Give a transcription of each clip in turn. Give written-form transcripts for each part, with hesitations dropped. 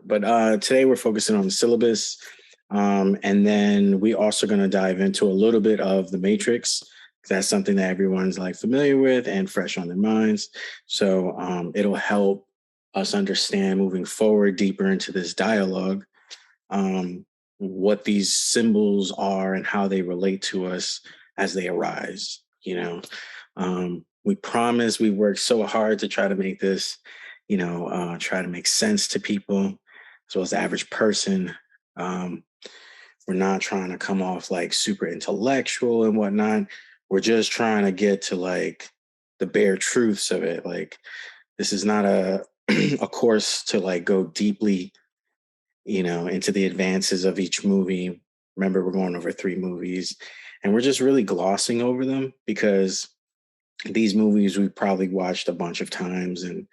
But today we're focusing on the syllabus. And then we also going to dive into a little bit of the matrix. That's something that everyone's like familiar with and fresh on their minds. So it'll help us understand moving forward deeper into this dialogue, what these symbols are and how they relate to us as they arise. We promise we worked so hard to try to make this, try to make sense to people as well as the average person. Um, we're not trying to come off like super intellectual and whatnot. We're just trying to get to like the bare truths of it. Like this is not a a course to like go deeply, into the advances of each movie. Remember, we're going over 3 movies and we're just really glossing over them because these movies we probably watched a bunch of times, and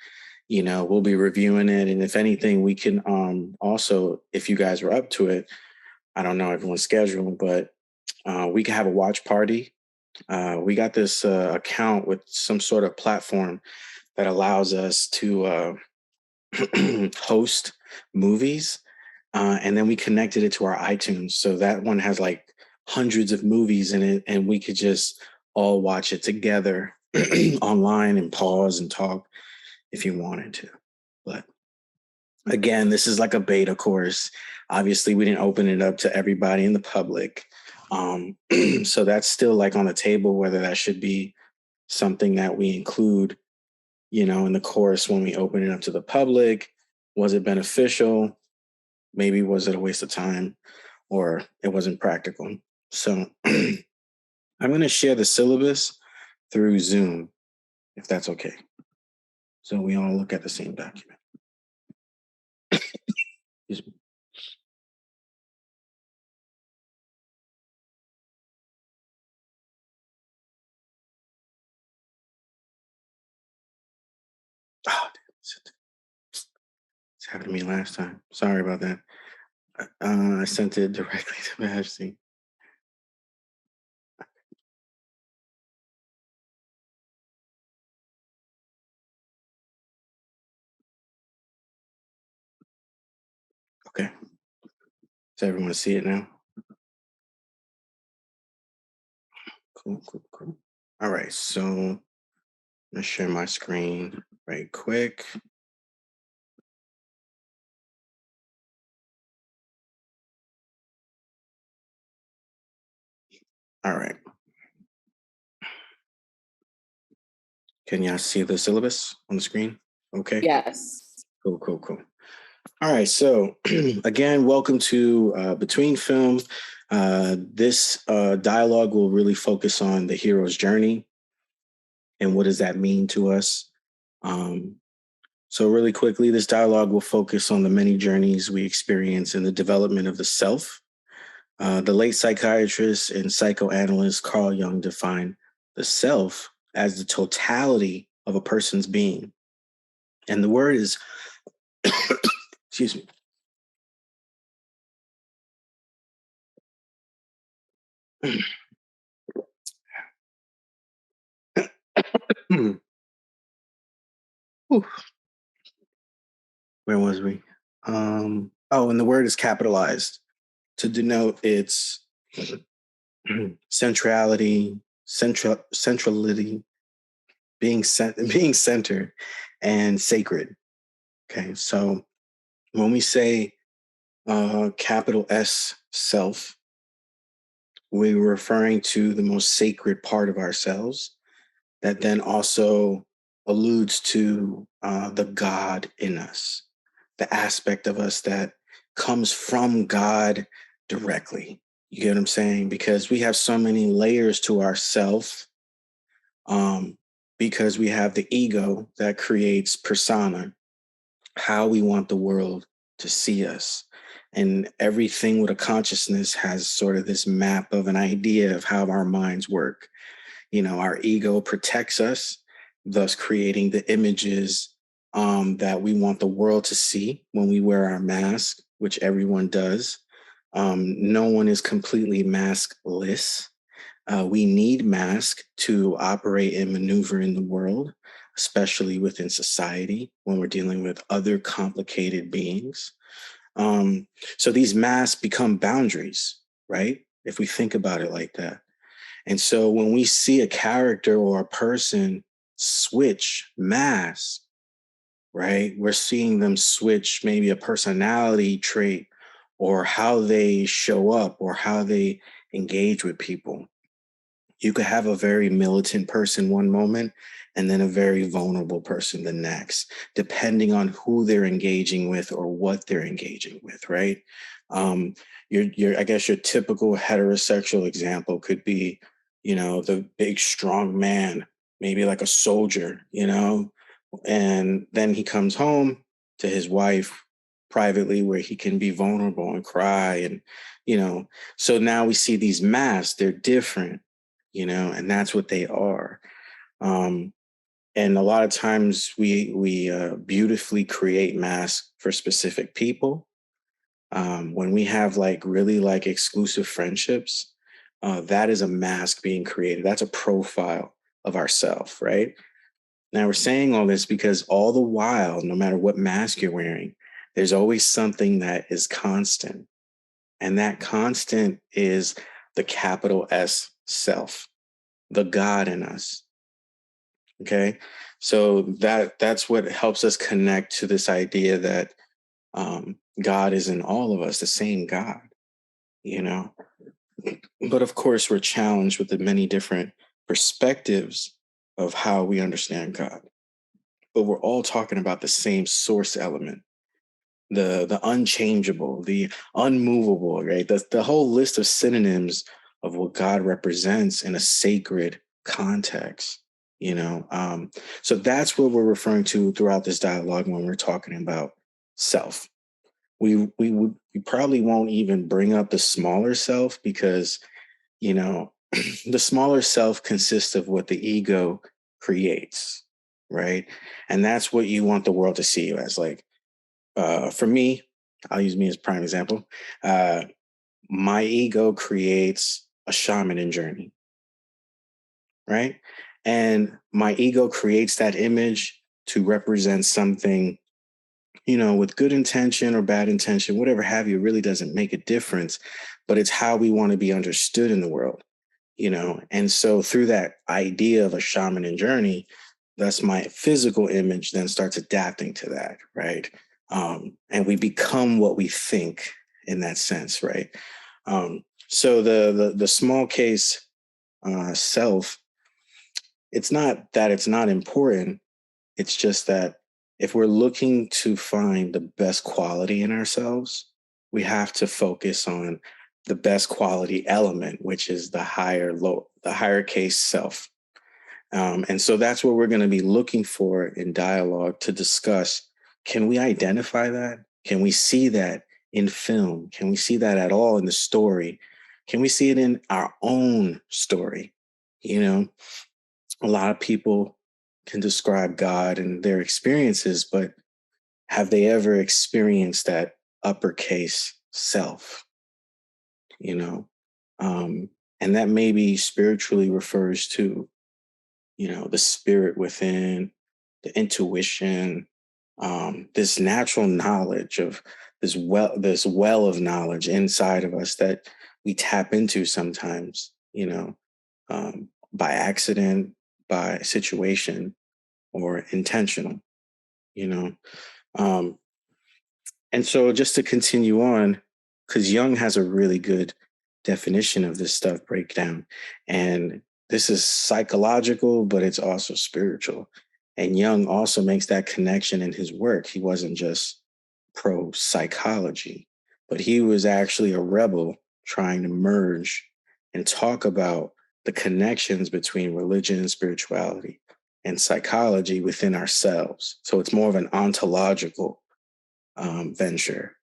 we'll be reviewing it. And if anything, we can also, if you guys were up to it, I don't know everyone's schedule, but we can have a watch party. We got this account with some sort of platform that allows us to host movies, and then we connected it to our iTunes. So that one has like hundreds of movies in it, and we could just all watch it together online and pause and talk if you wanted to. But again, this is like a beta course. Obviously, we didn't open it up to everybody in the public. So that's still like on the table, whether that should be something that we include, in the course when we open it up to the public. Was it beneficial? Maybe was it a waste of time, or it wasn't practical? So I'm going to share the syllabus through Zoom, if that's okay. So we all look at the same document. Excuse me. Oh, it's happened to me last time. Sorry about that. I sent it directly to Majesty. Okay. Does everyone see it now? Cool, cool, cool. All right. So I'm going to share my screen right quick. All right. Can y'all see the syllabus on the screen? Okay. Yes. Cool, cool, cool. All right. So again, welcome to Between Film. This dialogue will really focus on the hero's journey and what does that mean to us. So really quickly, this dialogue will focus on the many journeys we experience in the development of the self. The late psychiatrist and psychoanalyst Carl Jung defined the self as the totality of a person's being. And the word is, excuse me. Where was we? And the word is capitalized to denote its centrality, centrality, being centered and sacred. Okay, so when we say capital S self, we're referring to the most sacred part of ourselves that then also alludes to the God in us, the aspect of us that comes from God directly. You get what I'm saying? Because we have so many layers to ourself, because we have the ego that creates persona, how we want the world to see us. And everything with a consciousness has sort of this map of an idea of how our minds work. Our ego protects us, thus creating the images that we want the world to see when we wear our mask, which everyone does. No one is completely maskless. We need masks to operate and maneuver in the world. especially within society when we're dealing with other complicated beings. Um, so these masks become boundaries, right? If we think about it like that. And so when we see a character or a person switch masks, right, we're seeing them switch maybe a personality trait or how they show up or how they engage with people. You could have a very militant person one moment and then a very vulnerable person the next, depending on who they're engaging with or what they're engaging with, right? Um, I guess your typical heterosexual example could be, the big strong man, maybe like a soldier, and then he comes home to his wife privately where he can be vulnerable and cry and, you know, so now we see these masks, they're different, and that's what they are. Um, and a lot of times we beautifully create masks for specific people. When we have like really like exclusive friendships, that is a mask being created. That's a profile of ourself, right? Now we're saying all this because all the while, no matter what mask you're wearing, there's always something that is constant. And that constant is the capital S self, the God in us. Okay. So that's what helps us connect to this idea that God is in all of us, the same God, you know. But of course, we're challenged with the many different perspectives of how we understand God. But we're all talking about the same source element, the unchangeable, the unmovable, right? The whole list of synonyms of what God represents in a sacred context, you know. So that's what we're referring to throughout this dialogue when we're talking about self. We probably won't even bring up the smaller self because you know the smaller self consists of what the ego creates, right? And that's what you want the world to see you as. Like for me, I'll use me as prime example. Uh, my ego creates a shaman in journey, right? And my ego creates that image to represent something, with good intention or bad intention, whatever have you, it really doesn't make a difference. But it's how we want to be understood in the world, And so through that idea of a shaman in journey, that's my physical image then starts adapting to that, right? And we become what we think in that sense, right? So the small case self, it's not that it's not important. It's just that if we're looking to find the best quality in ourselves, we have to focus on the best quality element, which is the higher case self. And so that's what we're going to be looking for in dialogue to discuss. Can we identify that? Can we see that in film? Can we see that at all in the story? Can we see it in our own story? You know, a lot of people can describe God and their experiences, but have they ever experienced that uppercase self? You know, um, and that maybe spiritually refers to the spirit within, the intuition, this natural knowledge of this well of knowledge inside of us that we tap into sometimes, by accident, by situation, or intentional, you know. Um, and so just to continue on, because Jung has a really good definition of this stuff breakdown. And this is psychological, but it's also spiritual. And Jung also makes that connection in his work. He wasn't just pro psychology, but he was actually a rebel trying to merge and talk about the connections between religion and spirituality and psychology within ourselves. So it's more of an ontological venture.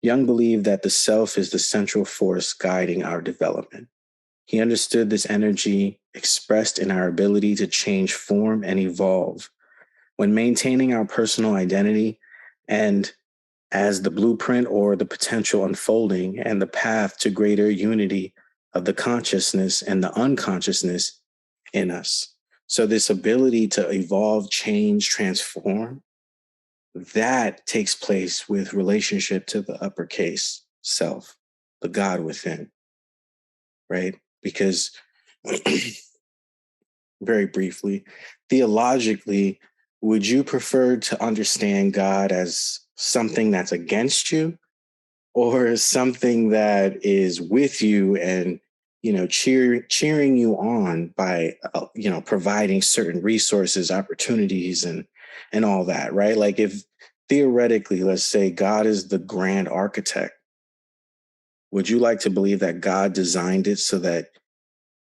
Jung believed that the self is the central force guiding our development. He understood this energy expressed in our ability to change form and evolve when maintaining our personal identity and as the blueprint or the potential unfolding and the path to greater unity of the consciousness and the unconsciousness in us. So this ability to evolve, change, transform, that takes place with relationship to the uppercase self, the God within, right? Because very briefly, theologically, would you prefer to understand God as something that's against you, or something that is with you and cheering you on by providing certain resources, opportunities, and all that, right? Like, if theoretically, let's say God is the grand architect, would you like to believe that God designed it so that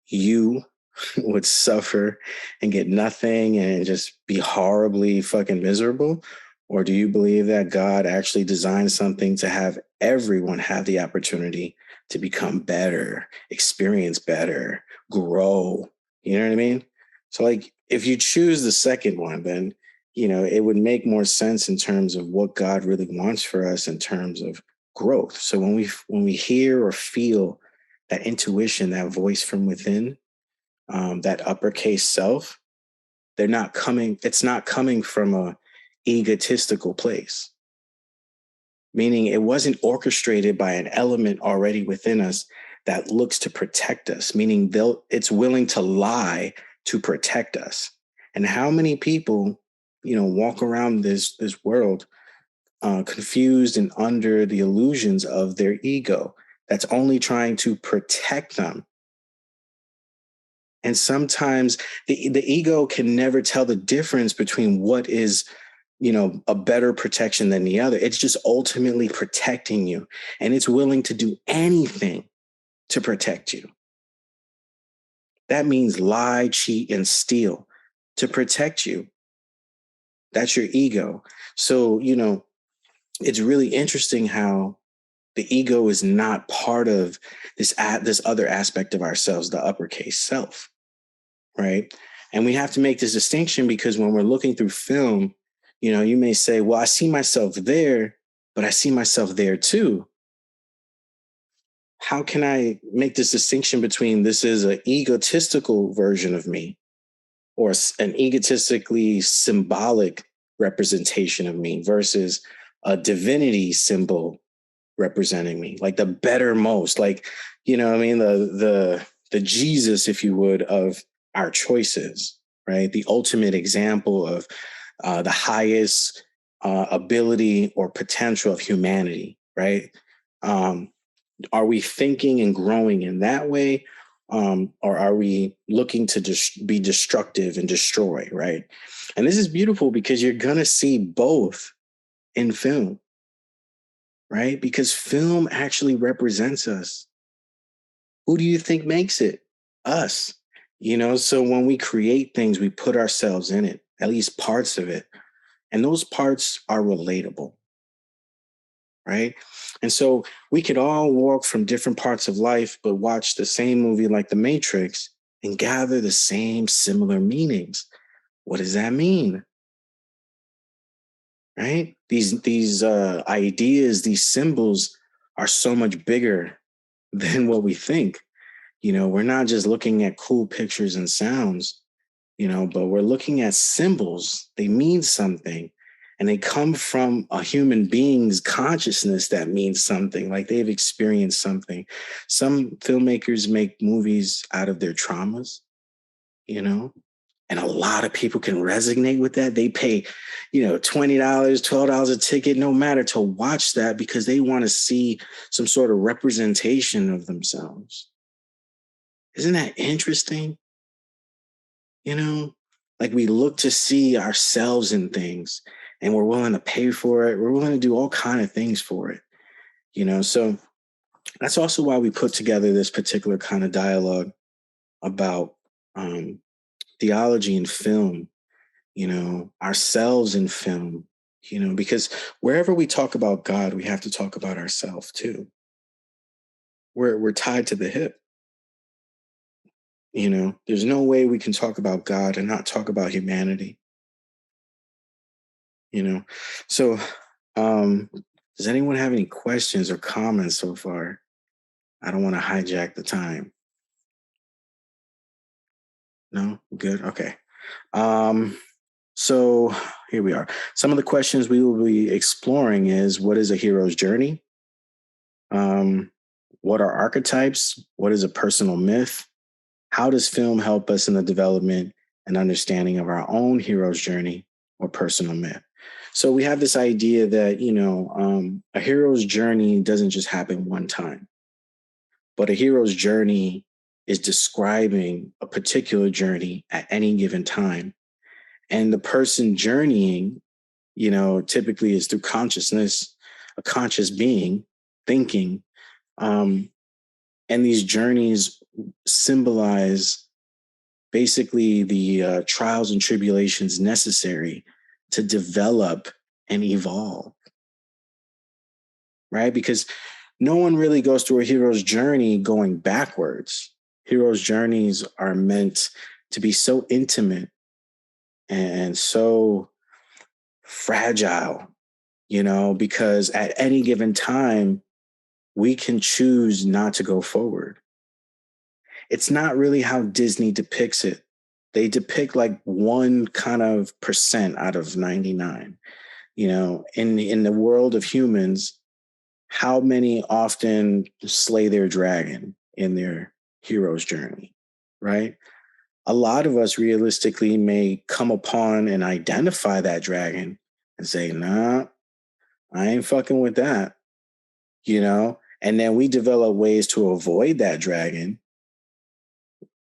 you would suffer and get nothing and just be horribly fucking miserable? Or do you believe that God actually designed something to have everyone have the opportunity to become better, experience better, grow? You know what I mean? So, like, if you choose the second one, then, it would make more sense in terms of what God really wants for us in terms of growth. So when we hear or feel that intuition, that voice from within, that uppercase self, it's not coming from a egotistical place, meaning it wasn't orchestrated by an element already within us that looks to protect us, meaning it's willing to lie to protect us. And how many people, walk around this world confused and under the illusions of their ego that's only trying to protect them. And sometimes the ego can never tell the difference between what is, a better protection than the other. It's just ultimately protecting you. And it's willing to do anything to protect you. That means lie, cheat, and steal to protect you. That's your ego. So, it's really interesting how the ego is not part of this other aspect of ourselves, the uppercase self, right? And we have to make this distinction because when we're looking through film, you may say, well, I see myself there, but I see myself there too. How can I make this distinction between this is an egotistical version of me or an egotistically symbolic representation of me versus a divinity symbol representing me, like the bettermost, like, I mean, the Jesus, if you would, of our choices, right? The ultimate example of the highest ability or potential of humanity, right? Um, are we thinking and growing in that way? Or are we looking to be destructive and destroy, right? And this is beautiful because you're going to see both in film, right? Because film actually represents us. Who do you think makes it? Us. So when we create things, we put ourselves in it, at least parts of it. And those parts are relatable, right? And so we could all walk from different parts of life, but watch the same movie like The Matrix and gather the same similar meanings. What does that mean? Right? These ideas, these symbols are so much bigger than what we think. We're not just looking at cool pictures and sounds, but we're looking at symbols. They mean something, and they come from a human being's consciousness that means something, like they've experienced something. Some filmmakers make movies out of their traumas, you know, and a lot of people can resonate with that. They pay, $20, $12 a ticket, no matter, to watch that because they want to see some sort of representation of themselves. Isn't that interesting? Like, we look to see ourselves in things and we're willing to pay for it. We're willing to do all kind of things for it, So that's also why we put together this particular kind of dialogue about theology and film, ourselves in film, because wherever we talk about God, we have to talk about ourselves too. We're tied to the hip. There's no way we can talk about God and not talk about humanity. So does anyone have any questions or comments so far? I don't want to hijack the time. No? Good. Okay. Um, so here we are. Some of the questions we will be exploring is what is a hero's journey? Um, what are archetypes? What is a personal myth? How does film help us in the development and understanding of our own hero's journey or personal myth? So we have this idea that, a hero's journey doesn't just happen one time, but a hero's journey is describing a particular journey at any given time. And the person journeying, typically is through consciousness, a conscious being thinking. Um, and these journeys symbolize basically the trials and tribulations necessary to develop and evolve, right? Because no one really goes through a hero's journey going backwards. Hero's journeys are meant to be so intimate and so fragile, because at any given time, we can choose not to go forward. It's not really how Disney depicts it. They depict like one kind of percent out of 99. In the world of humans, how many often slay their dragon in their hero's journey, right? A lot of us realistically may come upon and identify that dragon and say, nah, I ain't fucking with that, and then we develop ways to avoid that dragon.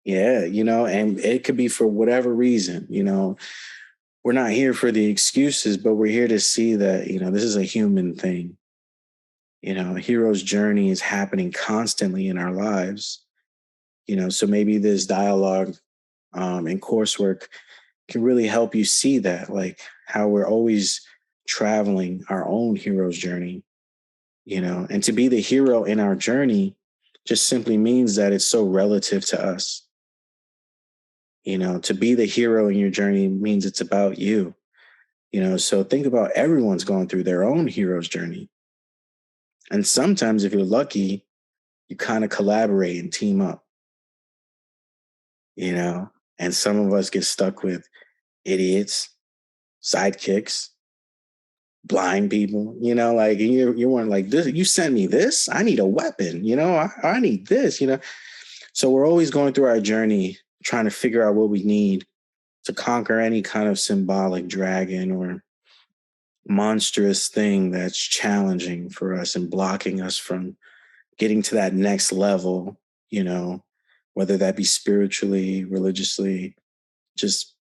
Yeah, and it could be for whatever reason, we're not here for the excuses, but we're here to see that, this is a human thing. A hero's journey is happening constantly in our lives, so maybe this dialogue and coursework can really help you see that, like how we're always traveling our own hero's journey, and to be the hero in our journey just simply means that it's so relative to us. To be the hero in your journey means it's about you. So think about everyone's going through their own hero's journey. And sometimes, if you're lucky, you kind of collaborate and team up, you know, and some of us get stuck with idiots, sidekicks, blind people, like you weren't like this. You sent me this. I need a weapon, I need this, So we're always going through our journey, trying to figure out what we need to conquer any kind of symbolic dragon or monstrous thing that's challenging for us and blocking us from getting to that next level, whether that be spiritually, religiously, just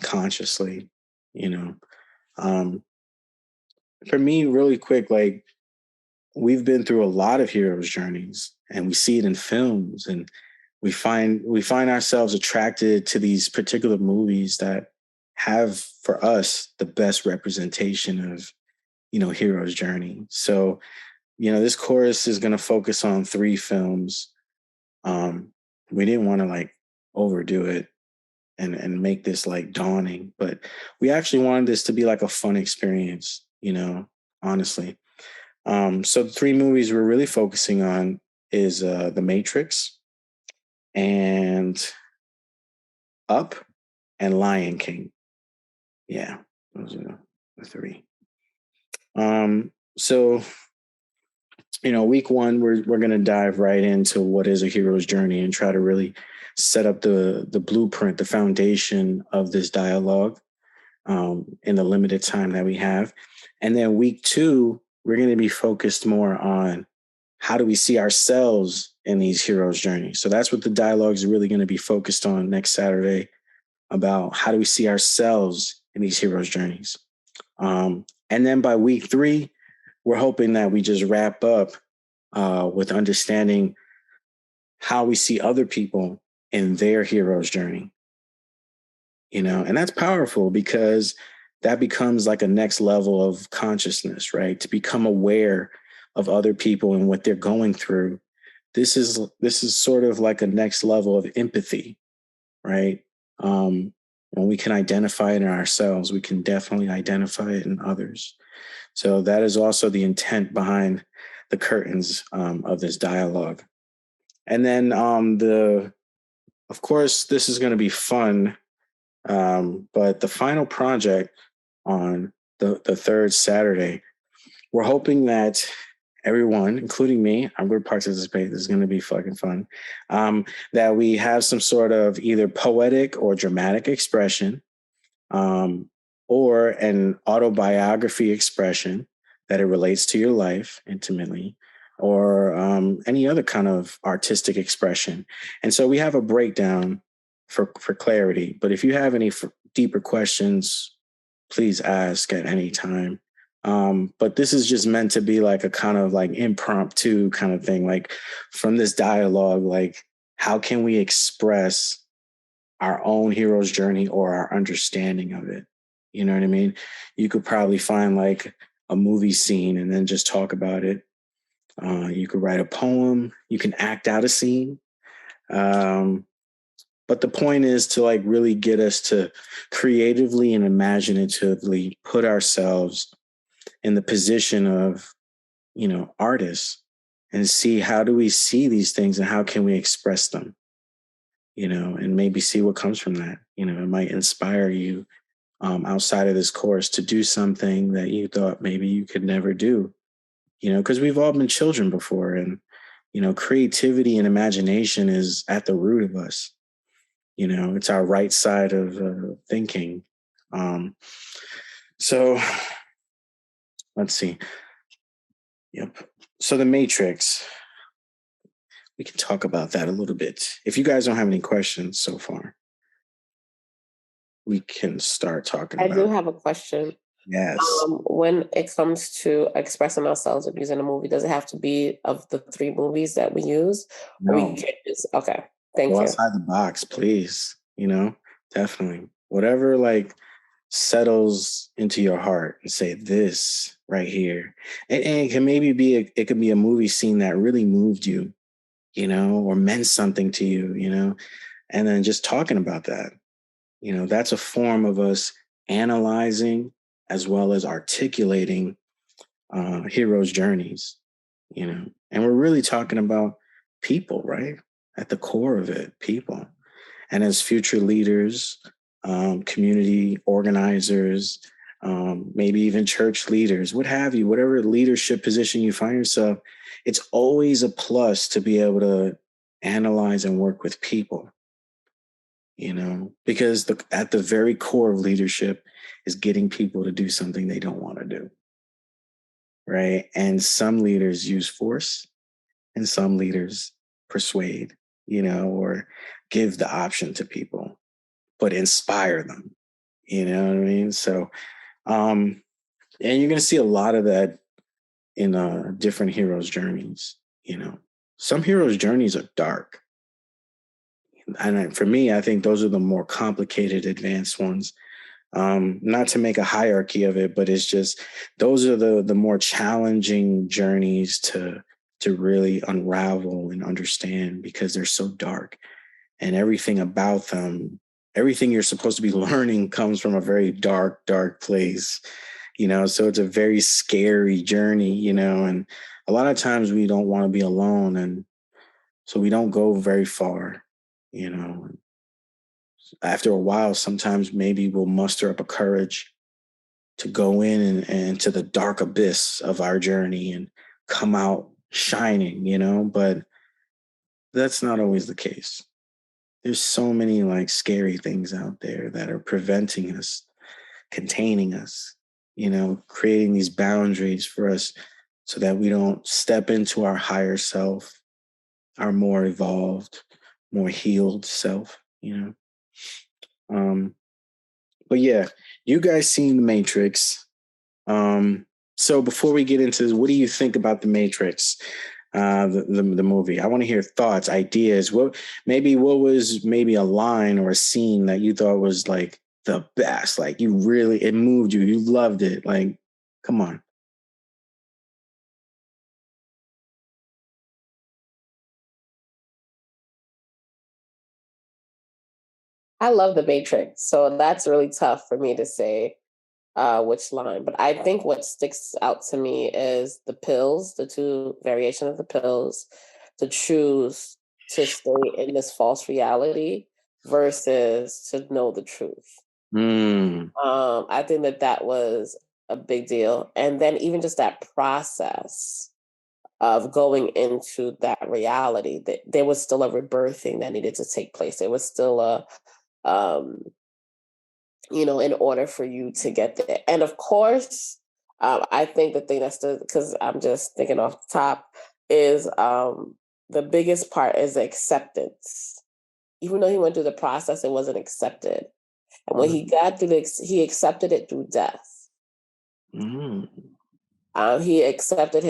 consciously, you know. Um, for me, really quick, like we've been through a lot of heroes' journeys and we see it in films and we find ourselves attracted to these particular movies that have for us the best representation of hero's journey. So this course is going to focus on 3 films. We didn't want to like overdo it and make this like daunting, but we actually wanted this to be like a fun experience, honestly. So the 3 movies we're really focusing on is The Matrix and Up and Lion King. Yeah, those are the 3. So week 1 we're going to dive right into what is a hero's journey and try to really set up the blueprint, the foundation of this dialogue in the limited time that we have. And then week 2, we're going to be focused more on how do we see ourselves in these heroes' journeys. So that's what the dialogue is really going to be focused on next Saturday, about how do we see ourselves in these heroes' journeys. And then by week 3, we're hoping that we just wrap up with understanding how we see other people in their hero's journey. And that's powerful because that becomes like a next level of consciousness, right? To become aware of other people and what they're going through. This is sort of like a next level of empathy, right? When we can identify it in ourselves, we can definitely identify it in others. So that is also the intent behind the curtains of this dialogue. And then of course, this is going to be fun But the final project on the third Saturday, we're hoping that everyone, including me, I'm going to participate. This is going to be fucking fun. That we have some sort of either poetic or dramatic expression, um, or an autobiography expression that it relates to your life intimately, or any other kind of artistic expression. And so we have a breakdown for clarity. But if you have any deeper questions, please ask at any time. But this is just meant to be like a kind of like impromptu kind of thing, like from this dialogue, like how can we express our own hero's journey or our understanding of it? You know what I mean? You could probably find like a movie scene and then just talk about it. You could write a poem. You can act out a scene. Um, but the point is to like really get us to creatively and imaginatively put ourselves in the position of, artists and see how do we see these things and how can we express them, and maybe see what comes from that. It might inspire you outside of this course to do something that you thought maybe you could never do, because we've all been children before. And, creativity and imagination is at the root of us. It's our right side of thinking. So let's see. Yep. So the Matrix, we can talk about that a little bit. If you guys don't have any questions so far, we can start talking I about do it. have a question. Yes. When it comes to expressing ourselves and using a movie, does it have to be of the three movies that we use? Or we No. can just, okay. Thank Go you. outside the box, please. Definitely. Whatever like settles into your heart and say this right here. And it can maybe it could be a movie scene that really moved you, or meant something to you, and then just talking about that. That's a form of us analyzing as well as articulating heroes' journeys, and we're really talking about people, right? At the core of it, people. And as future leaders, community organizers, maybe even church leaders, what have you, whatever leadership position you find yourself, it's always a plus to be able to analyze and work with people, because at the very core of leadership is getting people to do something they don't want to do. Right. And some leaders use force and some leaders persuade, or give the option to people, but inspire them. You know what I mean? So, and you're going to see a lot of that in different heroes' journeys. Some heroes' journeys are dark. And for me, I think those are the more complicated, advanced ones. Not to make a hierarchy of it, but it's just those are the more challenging journeys to really unravel and understand because they're so dark, and everything about them, everything you're supposed to be learning comes from a very dark place. So it's a very scary journey, and a lot of times we don't want to be alone, and so we don't go very far. After a while, sometimes maybe we'll muster up a courage to go in and to the dark abyss of our journey and come out shining, but that's not always the case. There's so many like scary things out there that are preventing us, containing us, creating these boundaries for us so that we don't step into our higher self, our more evolved, more healed self. Um, but yeah, you guys seen The Matrix. So before we get into this, what do you think about The Matrix, the movie? I want to hear thoughts, ideas. What was maybe a line or a scene that you thought was like the best? Like it moved you. You loved it. Like, come on. I love The Matrix. So that's really tough for me to say which line. But I think what sticks out to me is the pills, the two variation of the pills, to choose to stay in this false reality versus to know the truth. Mm. I think that was a big deal. And then even just that process of going into that reality, that there was still a rebirthing that needed to take place. There was still a, um, in order for you to get there. And of course, I think the thing that's because I'm just thinking off the top, is the biggest part is acceptance. Even though he went through the process, it wasn't accepted. And when he got through he accepted it through death. Mm. He accepted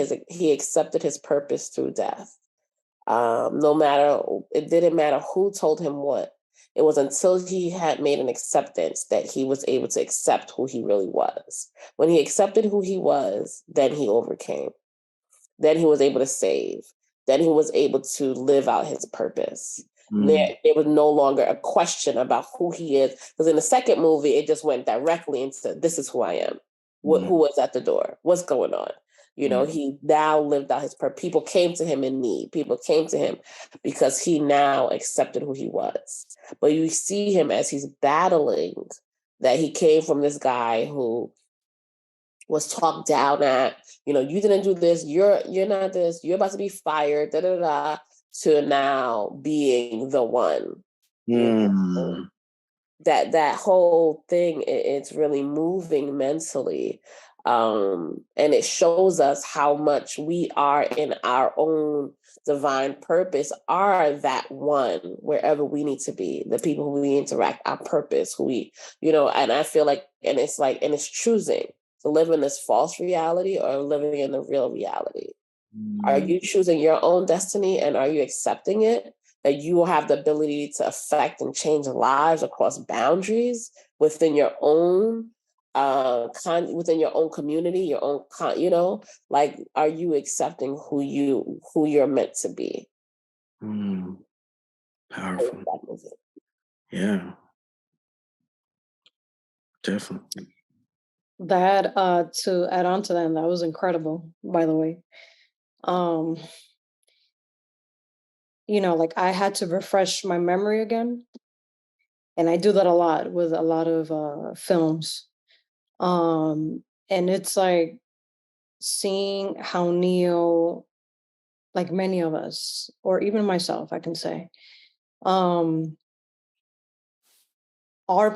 his purpose through death. It didn't matter who told him what. It was until he had made an acceptance that he was able to accept who he really was. When he accepted who he was, then he overcame. Then he was able to save. Then he was able to live out his purpose. There was no longer a question about who he is. Because in the second movie, it just went directly into, this is who I am. Who was at the door? What's going on? He now lived out his purpose. People came to him in need. People came to him because he now accepted who he was. But you see him as he's battling, that he came from this guy who was talked down at, you didn't do this, you're not this, you're about to be fired, to now being the one. That whole thing, it's really moving mentally. And it shows us how much we are in our own divine purpose, are that one wherever we need to be, the people who we interact, our purpose, who we, and I feel like, and it's choosing to live in this false reality or living in the real reality. Are you choosing your own destiny, and are you accepting it? That you will have the ability to affect and change lives across boundaries within your own within your own community, your own like, are you accepting who you're meant to be? Powerful. Yeah, definitely. That to add on to that was incredible, by the way. Like, I had to refresh my memory again. And I do that a lot with a lot of films. And it's like seeing how Neo, like many of us, or even myself, I can say, are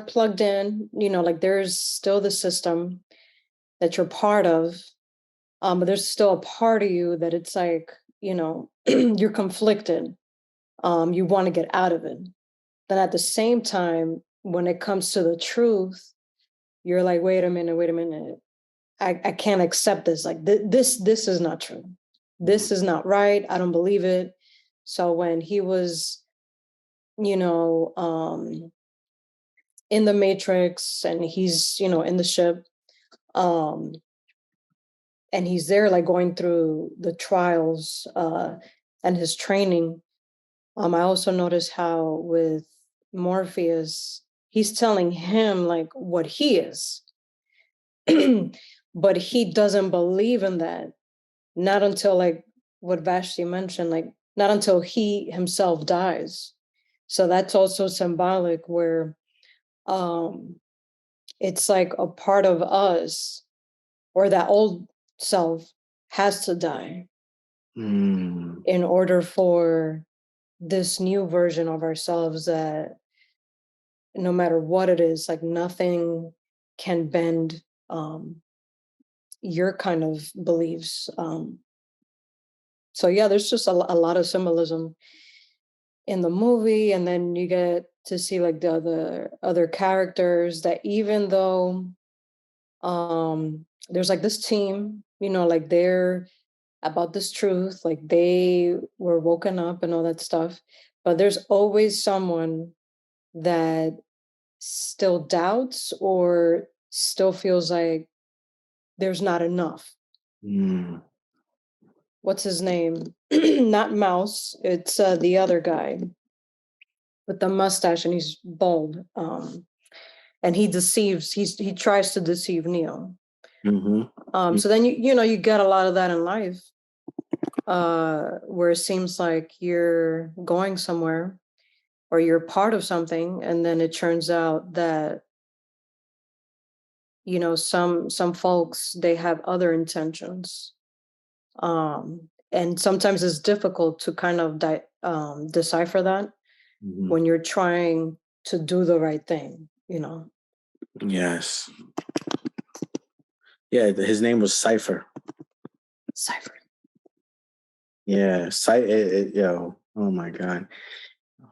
plugged in, like there's still the system that you're part of. But there's still a part of you that it's like, you're conflicted. You want to get out of it. Then at the same time, when it comes to the truth, you're like, wait a minute. I can't accept this. Like this is not true. This is not right. I don't believe it. So when he was, in the Matrix, and he's, in the ship, and he's there, like going through the trials, and his training. I also noticed how with Morpheus, he's telling him like what he is, but he doesn't believe in that. Not until, like what Vashti mentioned, like not until he himself dies. So that's also symbolic, where it's like a part of us, or that old self, has to die in order for this new version of ourselves, that no matter what it is, like nothing can bend your kind of beliefs. So yeah, there's just a lot of symbolism in the movie. And then you get to see like the other characters, that even though there's like this team, like they're about this truth, like they were woken up and all that stuff, but there's always someone that still doubts, or still feels like there's not enough. What's his name? Not Mouse, it's the other guy with the mustache, and he's bald. And he tries to deceive Neo. So then you get a lot of that in life, where it seems like you're going somewhere, or you're part of something, and then it turns out that, you know, some folks, they have other intentions. And sometimes it's difficult to kind of decipher that Mhm. when you're trying to do the right thing, you know. Yes. Yeah, his name was Cypher. Cipher. Yeah, yo, oh my God.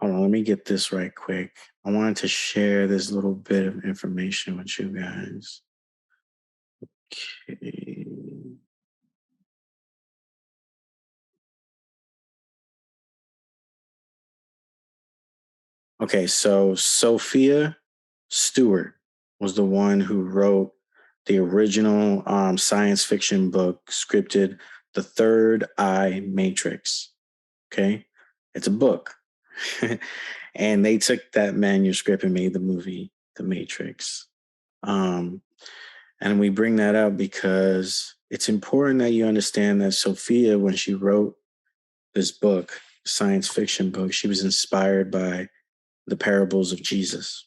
Hold on, let me get this right quick. I wanted to share this little bit of information with you guys. Okay. Okay, so Sophia Stewart was the one who wrote the original science fiction book scripted The Third Eye Matrix. Okay, it's a book. And they took that manuscript and made the movie The Matrix. Um, and we bring that up because it's important that you understand that Sophia, when she wrote this book, science fiction book, she was inspired by the parables of Jesus.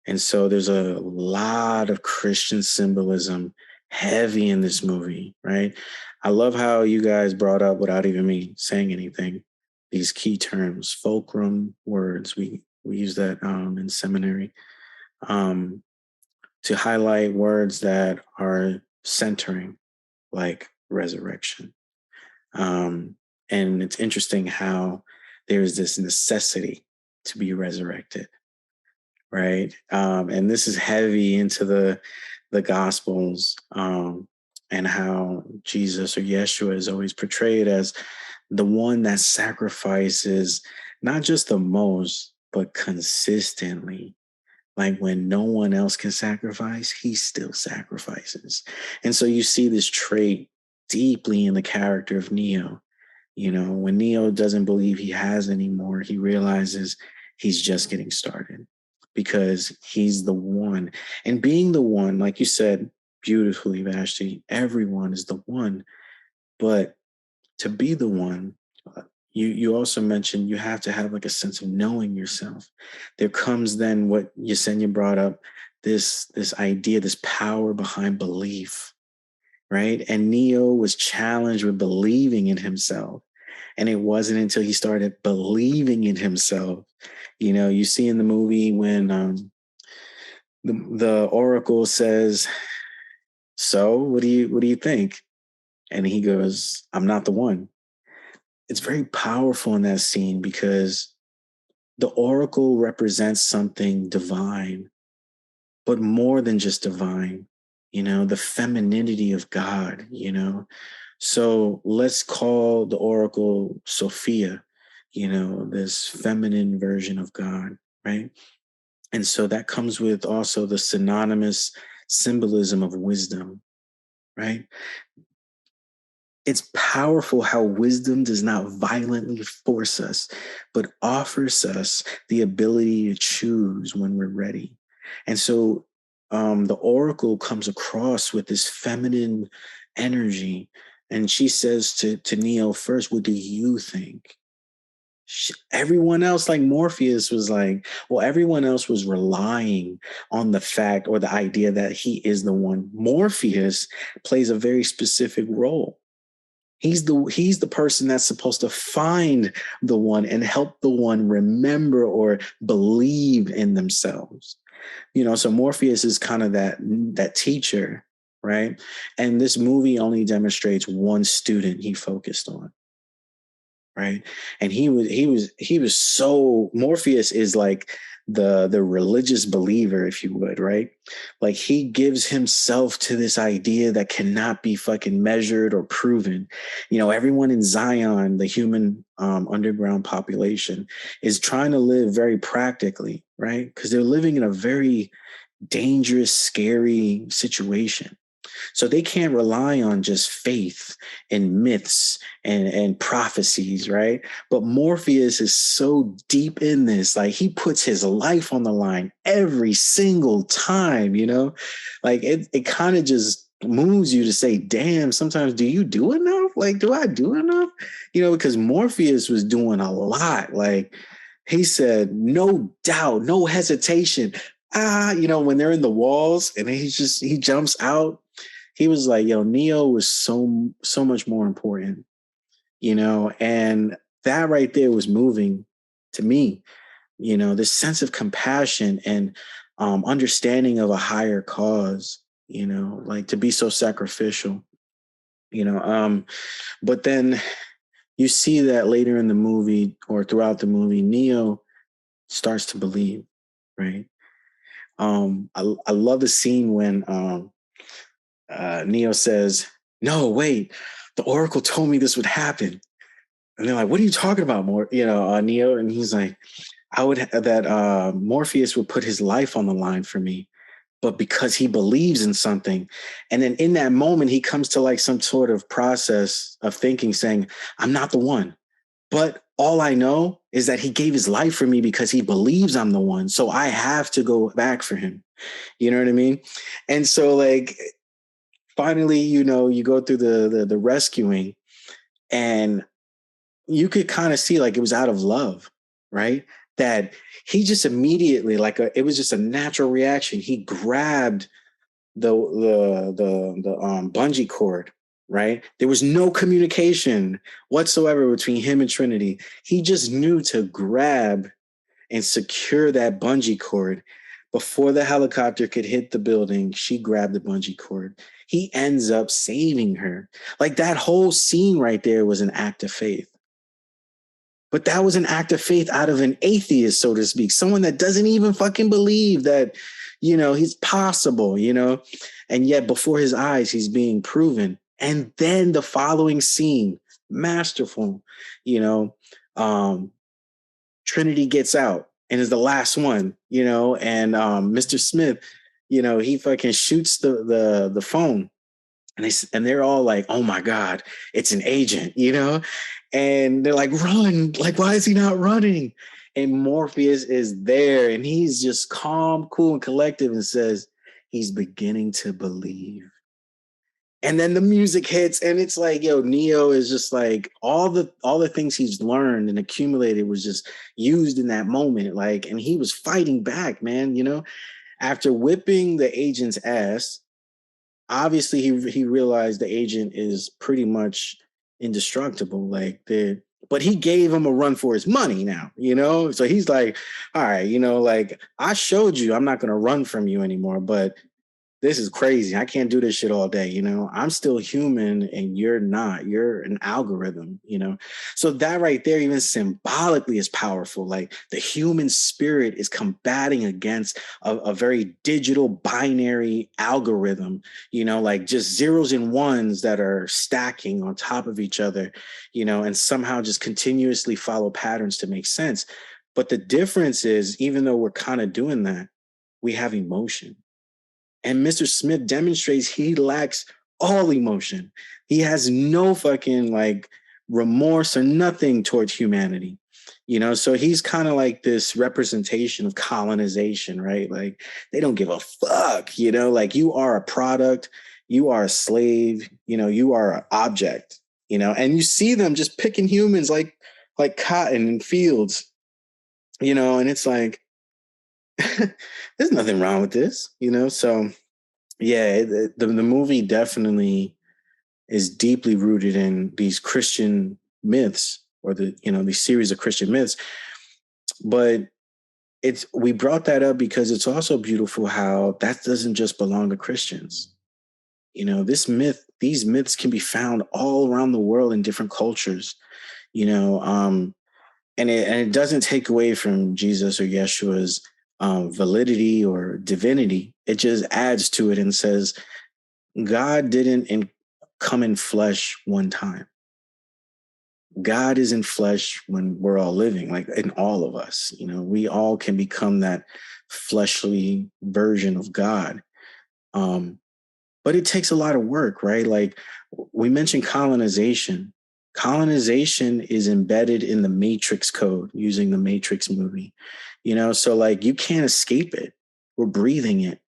And so there's a lot of Christian symbolism heavy in this movie, right? I love how you guys brought up, without even me saying anything, these key terms, fulcrum words. We use that in seminary um, to highlight words that are centering, like resurrection. Um, and it's interesting how there's this necessity to be resurrected, right? And this is heavy into the Gospels, and how Jesus, or Yeshua, is always portrayed as the one that sacrifices not just the most, but consistently. Like when no one else can sacrifice, he still sacrifices. And so you see this trait deeply in the character of Neo. You know, when Neo doesn't believe he has anymore, he realizes he's just getting started because he's the one. And being the one, like you said beautifully, Vashti, everyone is the one. But to be the one, you also mentioned you have to have like a sense of knowing yourself. There comes then what Yesenia brought up, this idea, this power behind belief, right? And Neo was challenged with believing in himself. And it wasn't until he started believing in himself. You know, you see in the movie when the Oracle says, "So, what do you think?" And he goes, "I'm not the one." It's very powerful in that scene because the Oracle represents something divine, but more than just divine, you know, the femininity of God, you know. So let's call the Oracle Sophia, you know, this feminine version of God, right? And so that comes with also the synonymous symbolism of wisdom, right? It's powerful how wisdom does not violently force us, but offers us the ability to choose when we're ready. And so the oracle comes across with this feminine energy. And she says to Neo first, "What do you think?" Everyone else, like Morpheus, was like, well, everyone else was relying on the fact or the idea that he is the one. Morpheus plays a very specific role. He's the person that's supposed to find the one and help the one remember or believe in themselves. You know, so Morpheus is kind of that teacher, right? And this movie only demonstrates one student he focused on, right? And he was so Morpheus is like the religious believer, if you would, right? Like he gives himself to this idea that cannot be fucking measured or proven. You know, everyone in Zion, the human underground population, is trying to live very practically, right? Because they're living in a very dangerous, scary situation. So they can't rely on just faith and myths and prophecies, right? But Morpheus is so deep in this, like he puts his life on the line every single time, you know? Like it kind of just moves you to say, damn, sometimes do you do enough? Like, do I do enough? You know, because Morpheus was doing a lot. Like He said, no doubt, no hesitation. When they're in the walls and he jumps out. He was like, yo, Neo was so much more important, and that right there was moving to me, this sense of compassion and understanding of a higher cause, like to be so sacrificial, but then you see that later in the movie or throughout the movie, Neo starts to believe, right? I love the scene when Neo says, no, wait, the Oracle told me this would happen. And they're like, what are you talking about, Neo? And he's like, Morpheus would put his life on the line for me, but because he believes in something. And then in that moment, he comes to like some sort of process of thinking, saying, I'm not the one. But all I know is that he gave his life for me because he believes I'm the one. So I have to go back for him. You know what I mean? And so like finally, you go through the rescuing, and you could kind of see like it was out of love, right? That he just immediately, it was just a natural reaction. He grabbed the bungee cord, right? There was no communication whatsoever between him and Trinity. He just knew to grab and secure that bungee cord. Before the helicopter could hit the building, she grabbed the bungee cord. He ends up saving her. Like that whole scene right there was an act of faith. But that was an act of faith out of an atheist, so to speak, someone that doesn't even fucking believe that, he's possible, and yet before his eyes, he's being proven. And then the following scene, masterful, Trinity gets out and is the last one, and Mr. Smith, he fucking shoots the phone, and they're all like, oh my God, it's an agent, and they're like, run, like, why is he not running? And Morpheus is there, and he's just calm, cool, and collective, and says, he's beginning to believe. And then the music hits, and it's like, yo, Neo is just like all the things he's learned and accumulated was just used in that moment. Like, and he was fighting back, man, after whipping the agent's ass. Obviously he realized the agent is pretty much indestructible. But he gave him a run for his money now, So he's like, all right, like I showed you I'm not gonna run from you anymore, but this is crazy. I can't do this shit all day. I'm still human and you're not. You're an algorithm, So that right there, even symbolically, is powerful. Like the human spirit is combating against a very digital binary algorithm, like just zeros and ones that are stacking on top of each other, and somehow just continuously follow patterns to make sense. But the difference is, even though we're kind of doing that, we have emotion. And Mr. Smith demonstrates he lacks all emotion. He has no fucking like remorse or nothing towards humanity, So he's kind of like this representation of colonization, right? Like they don't give a fuck, like you are a product, you are a slave, you are an object, and you see them just picking humans like cotton in fields, and it's like, there's nothing wrong with this, So yeah, the movie definitely is deeply rooted in these Christian myths, or these series of Christian myths. But we brought that up because it's also beautiful how that doesn't just belong to Christians. These myths can be found all around the world in different cultures. And it doesn't take away from Jesus or Yeshua's validity or divinity. It just adds to it and says, God didn't come in flesh one time. God is in flesh when we're all living, like in all of us. We all can become that fleshly version of God. But it takes a lot of work, right? Like we mentioned colonization. Colonization is embedded in the Matrix code using the Matrix movie, so like you can't escape it. We're breathing it,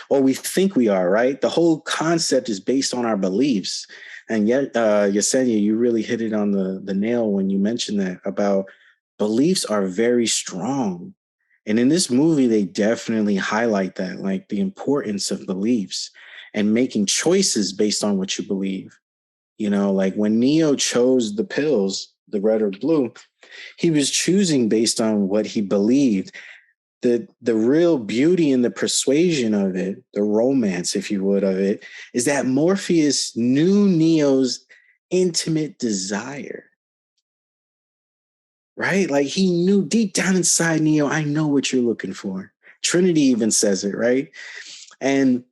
or we think we are, right? The whole concept is based on our beliefs. And yet, Yesenia, you really hit it on the nail when you mentioned that about beliefs are very strong. And in this movie, they definitely highlight that, like the importance of beliefs and making choices based on what you believe. You know, like when Neo chose the pills, the red or blue, he was choosing based on what he believed. The real beauty and the persuasion of it, the romance, if you would, of it, is that Morpheus knew Neo's intimate desire, right? Like he knew deep down inside Neo, I know what you're looking for. Trinity even says it, right? And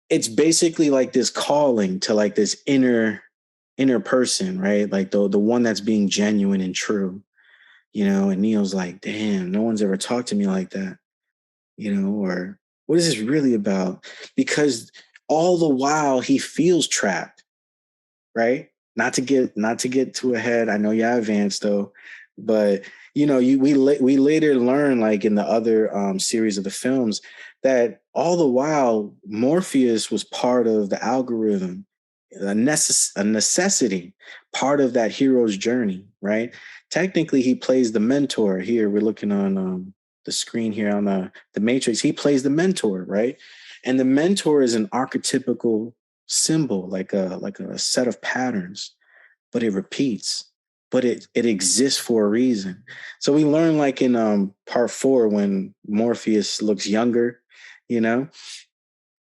it's basically like this calling to like this inner person, right? Like the one that's being genuine and true, you know. And Neo's like, damn, no one's ever talked to me like that, you know, or what is this really about? Because all the while he feels trapped, right? Not to get too ahead. I know y'all advanced though, but you know, we later learn, like in the other series of the films, that all the while Morpheus was part of the algorithm, a necessity, part of that hero's journey, right? Technically, he plays the mentor. Here we're looking on the screen here on the Matrix. He plays the mentor, right? And the mentor is an archetypical symbol, like a set of patterns, but it repeats, but it exists for a reason. So we learn, like in part 4, when Morpheus looks younger, you know,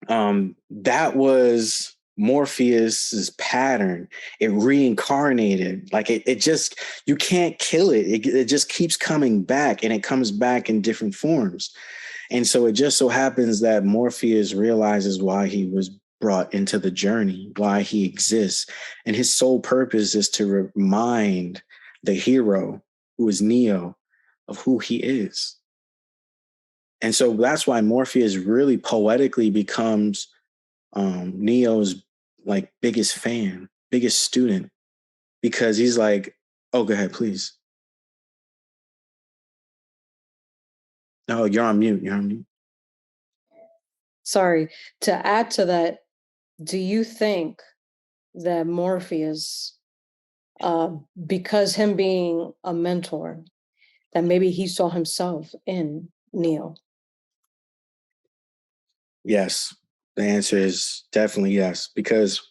that was Morpheus's pattern. It reincarnated. Like it just, you can't kill it. It just keeps coming back, and it comes back in different forms. And so it just so happens that Morpheus realizes why he was brought into the journey, why he exists. And his sole purpose is to remind the hero, who is Neo, of who he is. And so that's why Morpheus really poetically becomes Neo's like biggest fan, biggest student, because he's like, oh, go ahead, please. No, you're on mute. You're on mute. Sorry. To add to that, do you think that Morpheus, because him being a mentor, that maybe he saw himself in Neo? Yes. The answer is definitely yes, because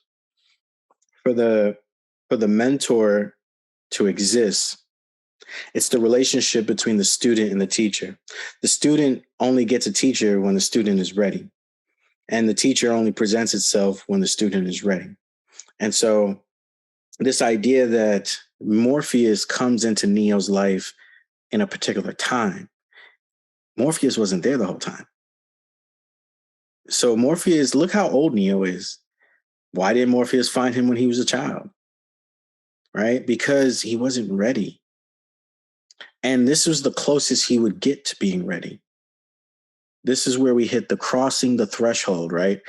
for the mentor to exist, it's the relationship between the student and the teacher. The student only gets a teacher when the student is ready, and the teacher only presents itself when the student is ready. And so this idea that Morpheus comes into Neo's life in a particular time, Morpheus wasn't there the whole time. So Morpheus, look how old Neo is. Why didn't Morpheus find him when he was a child? Right? Because he wasn't ready. And this was the closest he would get to being ready. This is where we hit the crossing the threshold, right?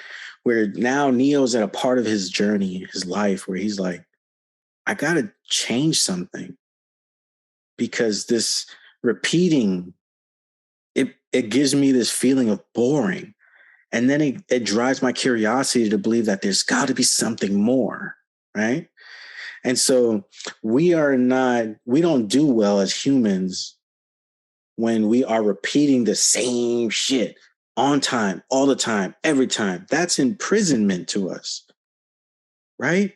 Where now Neo's at a part of his journey, his life, where he's like, I got to change something, because this repeating, it gives me this feeling of boring. And then it drives my curiosity to believe that there's got to be something more, right? And so we don't do well as humans when we are repeating the same shit on time, all the time, every time. That's imprisonment to us, right?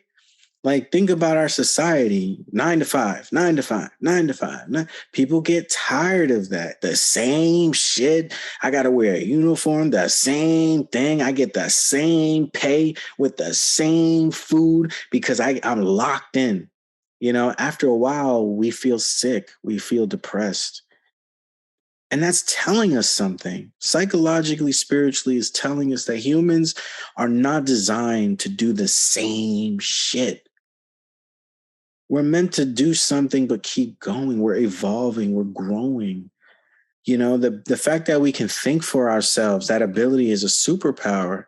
Like, think about our society, 9 to 5, 9 to 5, 9 to 5. People get tired of that. The same shit. I got to wear a uniform, the same thing. I get the same pay with the same food because I'm locked in. You know, after a while, we feel sick. We feel depressed. And that's telling us something. Psychologically, spiritually, is telling us that humans are not designed to do the same shit. We're meant to do something, but keep going. We're evolving. We're growing. You know, the fact that we can think for ourselves, that ability is a superpower.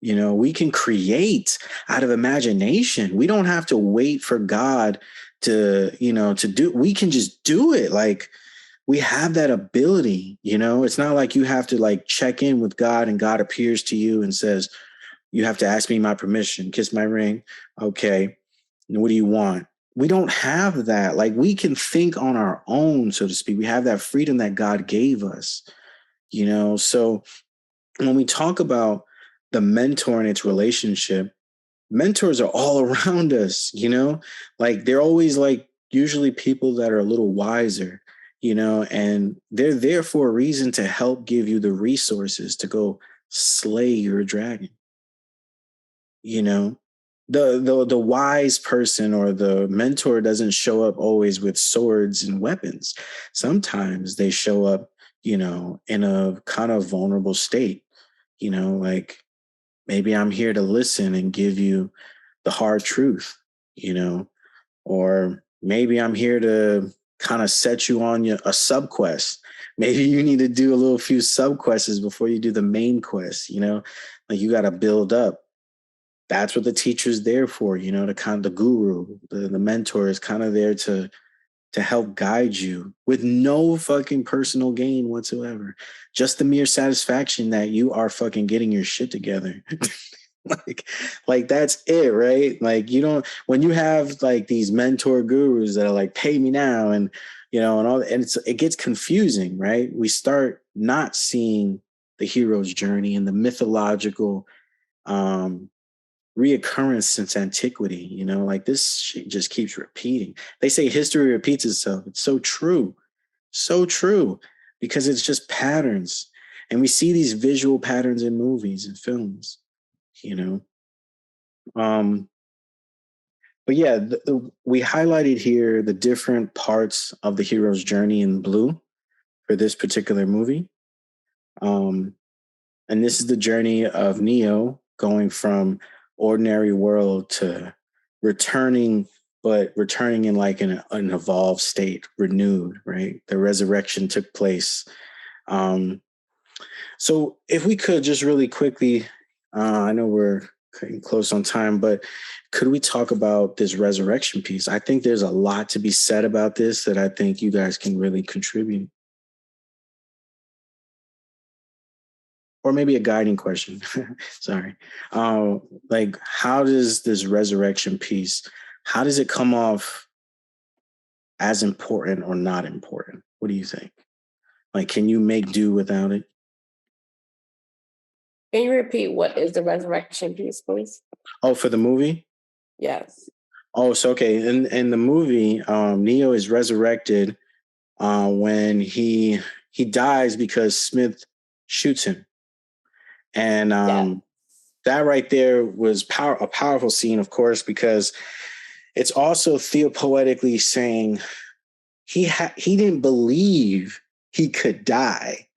You know, we can create out of imagination. We don't have to wait for God to do. We can just do it. Like, we have that ability. You know, it's not like you have to like check in with God and God appears to you and says, you have to ask me my permission, kiss my ring. Okay. What do you want? we don't have that. Like, we can think on our own, so to speak. We have that freedom that God gave us, you know? So when we talk about the mentor and its relationship, mentors are all around us, you know? Like, they're always like usually people that are a little wiser, you know, and they're there for a reason to help give you the resources to go slay your dragon, you know? The wise person or the mentor doesn't show up always with swords and weapons. Sometimes they show up, you know, in a kind of vulnerable state, you know, like, maybe I'm here to listen and give you the hard truth, you know, or maybe I'm here to kind of set you on a sub quest. Maybe you need to do a little few sub quests before you do the main quest, you know, like, you got to build up. That's what the teacher's there for, you know, the kind of the guru, the mentor is kind of there to help guide you with no fucking personal gain whatsoever. Just the mere satisfaction that you are fucking getting your shit together. like like that's it, right? Like, you don't, when you have like these mentor gurus that are like, pay me now, and you know, and all, and it gets confusing, right? We start not seeing the hero's journey and the mythological um reoccurrence since antiquity, you know, like, this shit just keeps repeating. They say history repeats itself. It's so true. So true. Because it's just patterns. And we see these visual patterns in movies and films, you know. Um, but yeah, we highlighted here the different parts of the hero's journey in blue for this particular movie. Um, and this is the journey of Neo going from ordinary world to returning, but returning in like an evolved state, renewed, right? The resurrection took place. So if we could just really quickly, I know we're getting close on time, but could we talk about this resurrection piece? I think there's a lot to be said about this that I think you guys can really contribute. Or maybe a guiding question. Sorry. Like, how does this resurrection piece, how does it come off as important or not important? What do you think? Like, can you make do without it? Can you repeat what is the resurrection piece, please? Oh, for the movie? Yes. Oh, so okay. In the movie, Neo is resurrected when he dies because Smith shoots him. And Yeah. that right there was a powerful scene, of course, because it's also theopoetically saying he didn't believe he could die.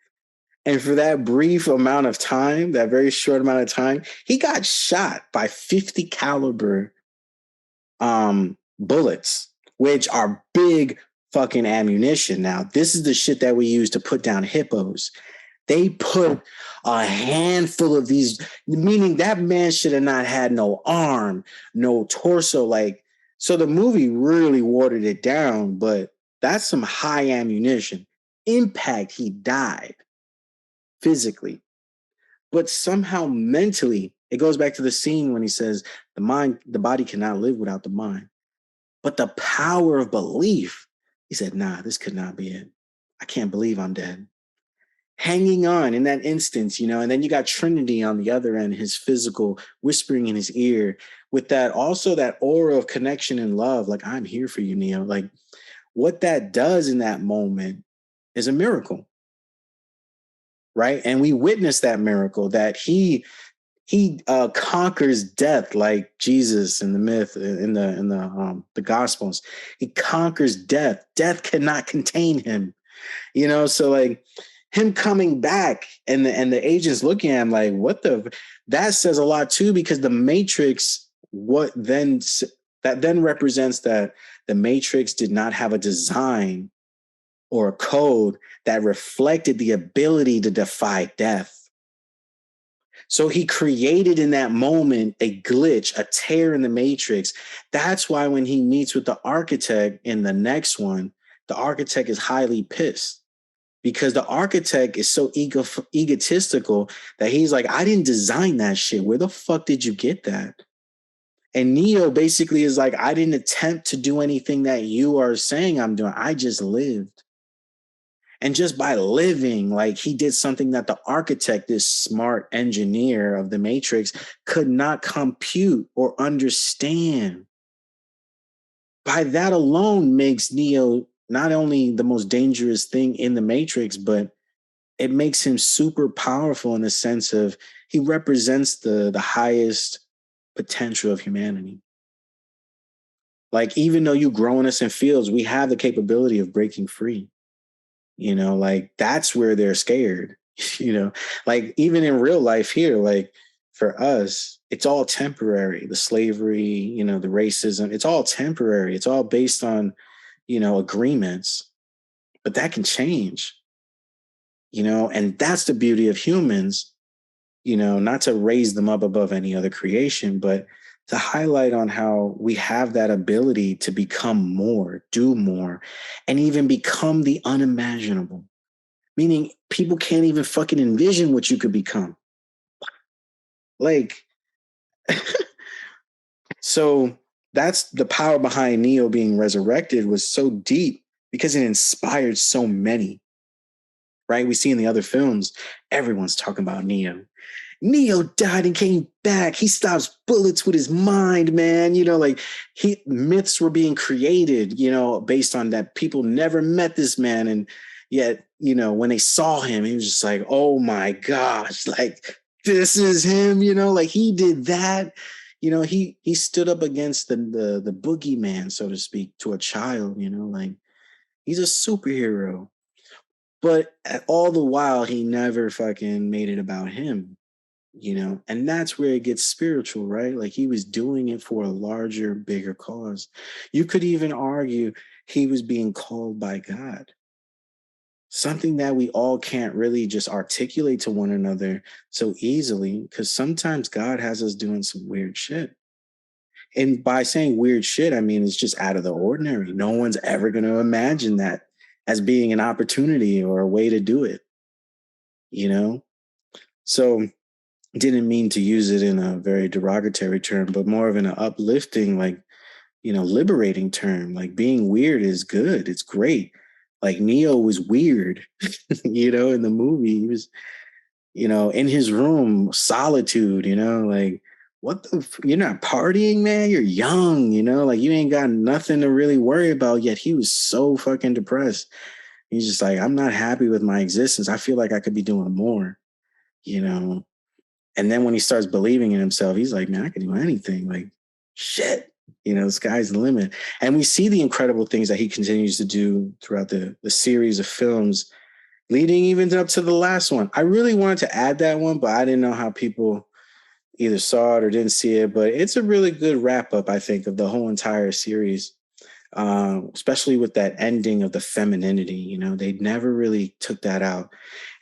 And for that brief amount of time, that very short amount of time, he got shot by 50 caliber bullets, which are big fucking ammunition. Now, this is the shit that we use to put down hippos. They put a handful of these, meaning that man should have not had no arm, no torso. Like, so the movie really watered it down, but that's some high ammunition. Impact, he died physically, but somehow mentally, it goes back to the scene when he says, the body cannot live without the mind. But the power of belief, he said, nah, this could not be it. I can't believe I'm dead. Hanging on in that instance, you know, and then you got Trinity on the other end, his physical whispering in his ear with that, also that aura of connection and love. Like, I'm here for you, Neo. Like, what that does in that moment is a miracle, right? And we witness that miracle that he conquers death like Jesus in the myth, in the Gospels. He conquers death. Death cannot contain him, you know. So like, him coming back and the agents looking at him like, what the, that says a lot too, because the Matrix, that then represents that the Matrix did not have a design or a code that reflected the ability to defy death. So he created in that moment a glitch, a tear in the Matrix. That's why when he meets with the architect in the next one, the architect is highly pissed, because the architect is so egotistical that he's like, I didn't design that shit. Where the fuck did you get that? And Neo basically is like, I didn't attempt to do anything that you are saying I'm doing. I just lived. And just by living, like he did something that the architect, this smart engineer of the Matrix, could not compute or understand. By that alone makes Neo not only the most dangerous thing in the Matrix, but it makes him super powerful in the sense of he represents the highest potential of humanity. Like, even though you grow in us in fields, we have the capability of breaking free. Like that's where they're scared. Like even in real life here, like for us, it's all temporary. The slavery, the racism, it's all temporary. It's all based on, agreements, but that can change, and that's the beauty of humans, not to raise them up above any other creation, but to highlight on how we have that ability to become more, do more, and even become the unimaginable. Meaning people can't even fucking envision what you could become. Like, so that's the power behind Neo being resurrected was so deep because it inspired so many, right? We see in the other films, everyone's talking about Neo. Neo died and came back. He stops bullets with his mind, man. Like myths were being created, based on that. People never met this man. And yet, when they saw him, he was just like, oh my gosh, like this is him, like he did that. He stood up against the boogeyman, so to speak, to a child, like he's a superhero. But all the while, he never fucking made it about him. And that's where it gets spiritual, right? Like he was doing it for a larger, bigger cause. You could even argue he was being called by God, something that we all can't really just articulate to one another so easily, because sometimes God has us doing some weird shit. And by saying weird shit, I mean, it's just out of the ordinary. No one's ever going to imagine that as being an opportunity or a way to do it, So didn't mean to use it in a very derogatory term, but more of an uplifting, like, liberating term. Like being weird is good. It's great. Like Neo was weird, in the movie. He was, in his room, solitude, like, you're not partying, man. You're young, like you ain't got nothing to really worry about. Yet he was so fucking depressed. He's just like, I'm not happy with my existence. I feel like I could be doing more, And then when he starts believing in himself, he's like, man, I can do anything. Like, shit, the sky's the limit. And we see the incredible things that he continues to do throughout the series of films, leading even up to the last one. I really wanted to add that one, but I didn't know how people either saw it or didn't see it. But it's a really good wrap up, I think, of the whole entire series, especially with that ending of the femininity. They never really took that out.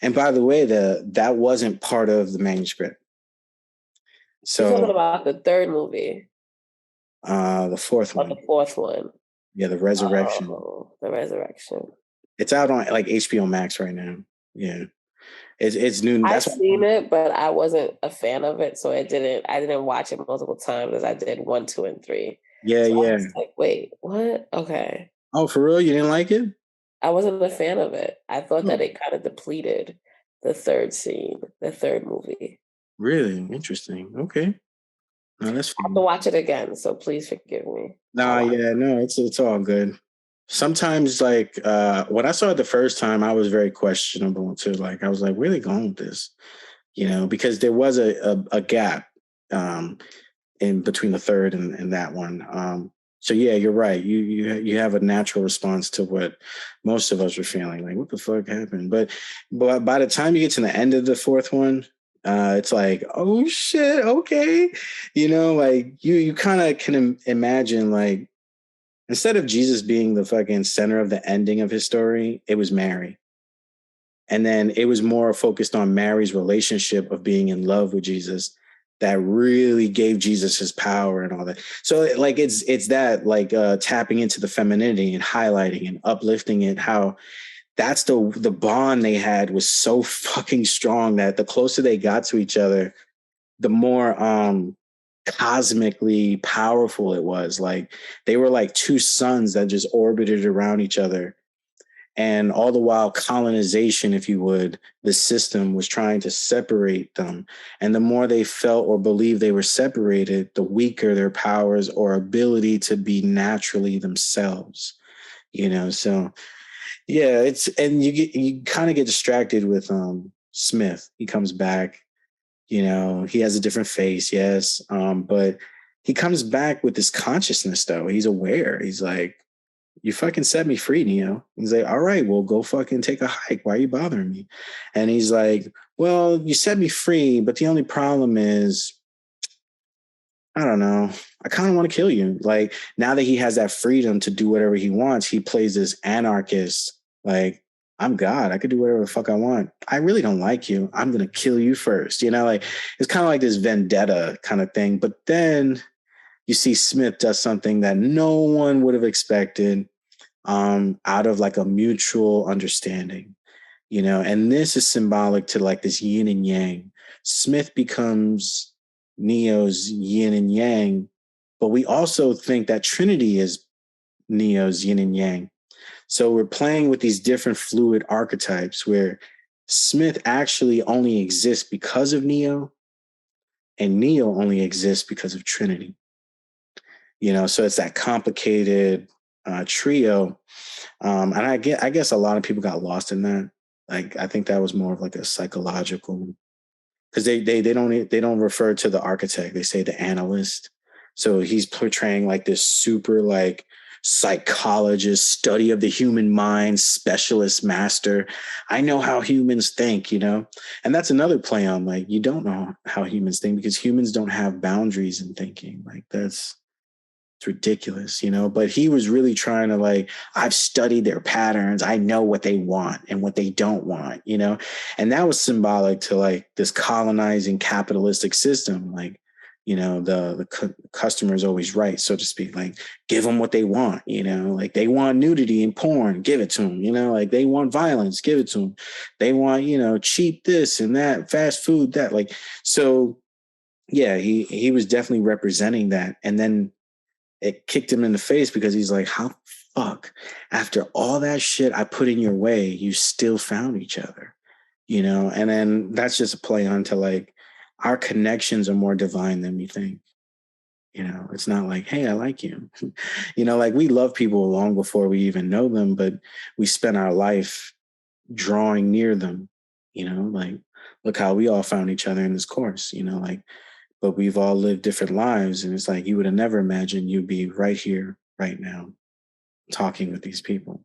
And by the way, that wasn't part of the manuscript. You're talking So about the third movie. The fourth one. The fourth one. Yeah, the Resurrection. Oh, the Resurrection. It's out on like HBO Max right now. Yeah. It's new. I've seen it, but I wasn't a fan of it, so I didn't watch it multiple times as I did 1, 2, and 3. Yeah, so yeah. I was like, wait, what? Okay. Oh, for real? You didn't like it? I wasn't a fan of it. I thought that it kind of depleted the third movie. Really? Interesting. Okay. No, that's I have to watch it again, so please forgive me. No, it's all good. Sometimes, like when I saw it the first time, I was very questionable too. Like I was like, where are they going with this? Because there was a gap in between the third and that one. So yeah, you're right. You have a natural response to what most of us were feeling. Like, what the fuck happened? But by the time you get to the end of the fourth one, it's like, oh shit, okay. Like you kind of can imagine, like, instead of Jesus being the fucking center of the ending of his story, it was Mary. And then it was more focused on Mary's relationship of being in love with Jesus that really gave Jesus his power and all that. So like it's that like tapping into the femininity and highlighting and uplifting it, how that's the bond they had was so fucking strong that the closer they got to each other, the more cosmically powerful it was. Like they were like two suns that just orbited around each other. And all the while, colonization, if you would, the system was trying to separate them. And the more they felt or believed they were separated, the weaker their powers or ability to be naturally themselves. So yeah, and you kind of get distracted with Smith. He comes back, he has a different face, yes. But he comes back with this consciousness though. He's aware. He's like, you fucking set me free, Neo. He's like, all right, well, go fucking take a hike. Why are you bothering me? And he's like, well, you set me free, but the only problem is, I don't know. I kind of want to kill you. Like now that he has that freedom to do whatever he wants, he plays this anarchist, like, I'm God. I could do whatever the fuck I want. I really don't like you. I'm going to kill you first. Like it's kind of like this vendetta kind of thing. But then you see Smith does something that no one would have expected out of like a mutual understanding, and this is symbolic to like this yin and yang. Smith becomes Neo's yin and yang, but we also think that Trinity is Neo's yin and yang. So we're playing with these different fluid archetypes where Smith actually only exists because of Neo, and Neo only exists because of Trinity. So it's that complicated trio. And I guess a lot of people got lost in that. Like, I think that was more of like a psychological, because they don't refer to the architect. They say the analyst. So he's portraying like this super like psychologist, study of the human mind, specialist master. I know how humans think, and that's another play on like, you don't know how humans think because humans don't have boundaries in thinking. Like it's ridiculous, but he was really trying to like, I've studied their patterns. I know what they want and what they don't want, and that was symbolic to like this colonizing capitalistic system. Like, the customer is always right, so to speak. Like, give them what they want, like they want nudity and porn, give it to them, like they want violence, give it to them. They want, cheap this and that, fast food, that like, so yeah, he was definitely representing that. And then it kicked him in the face because he's like, how fuck, after all that shit I put in your way, you still found each other, and then that's just a play on to like, our connections are more divine than we think. It's not like, hey, I like you. Like we love people long before we even know them, but we spend our life drawing near them, like, look how we all found each other in this course, like, but we've all lived different lives. And it's like, you would have never imagined you'd be right here, right now, talking with these people,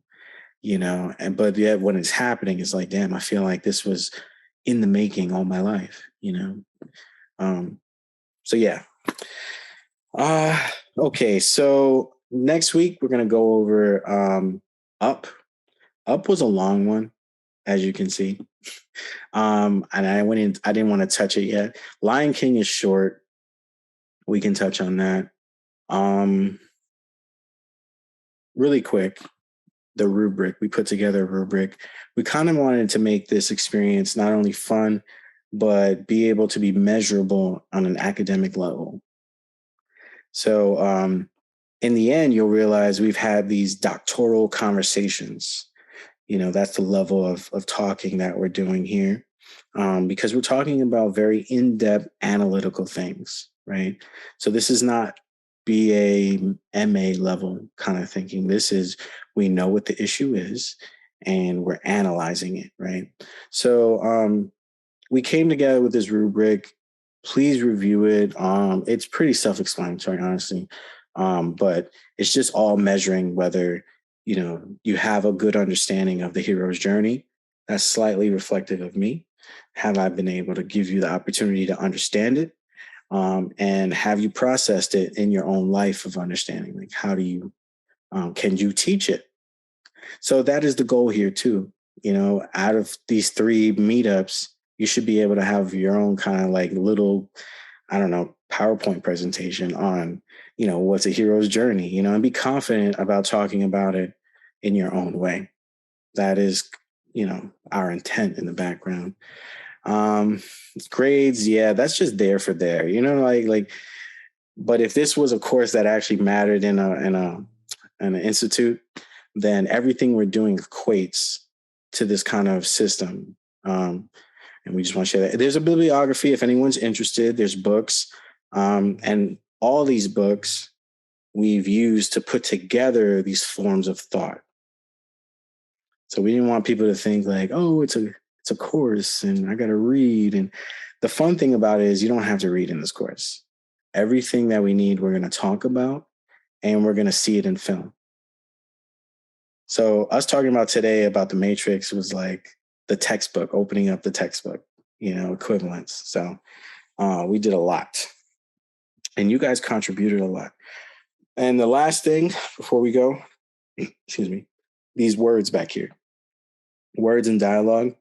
but yet when it's happening, it's like, damn, I feel like this was in the making all my life, so yeah. Okay. So next week we're going to go over, Up. Up was a long one, as you can see. And I didn't want to touch it yet. Lion King is short. We can touch on that. Really quick, the rubric. We put together a rubric. We kind of wanted to make this experience not only fun, but be able to be measurable on an academic level. So in the end, you'll realize we've had these doctoral conversations. That's the level of talking that we're doing here, because we're talking about very in-depth analytical things, right? So this is not BA, MA level kind of thinking. This is, we know what the issue is and we're analyzing it, right? So we came together with this rubric. Please review it. It's pretty self-explanatory, honestly. But it's just all measuring whether, you have a good understanding of the hero's journey. That's slightly reflective of me. Have I been able to give you the opportunity to understand it? And have you processed it in your own life of understanding? Like, how do you, can you teach it? So that is the goal here too. Out of these 3 meetups, you should be able to have your own kind of like little, I don't know, PowerPoint presentation on, what's a hero's journey, and be confident about talking about it in your own way. That is, our intent in the background. Grades, yeah, that's just there for there, like But if this was a course that actually mattered in an institute, then everything we're doing equates to this kind of system. And we just want to share that. There's a bibliography if anyone's interested. There's books, and all these books we've used to put together these forms of thought. So we didn't want people to think like, oh, it's a course and I got to read. And the fun thing about it is you don't have to read in this course. Everything that we need, we're going to talk about, and we're going to see it in film. So us talking about today about the Matrix was like the textbook, opening up the textbook, equivalents. So we did a lot, and you guys contributed a lot. And the last thing before we go, excuse me, these words back here, words and dialogue.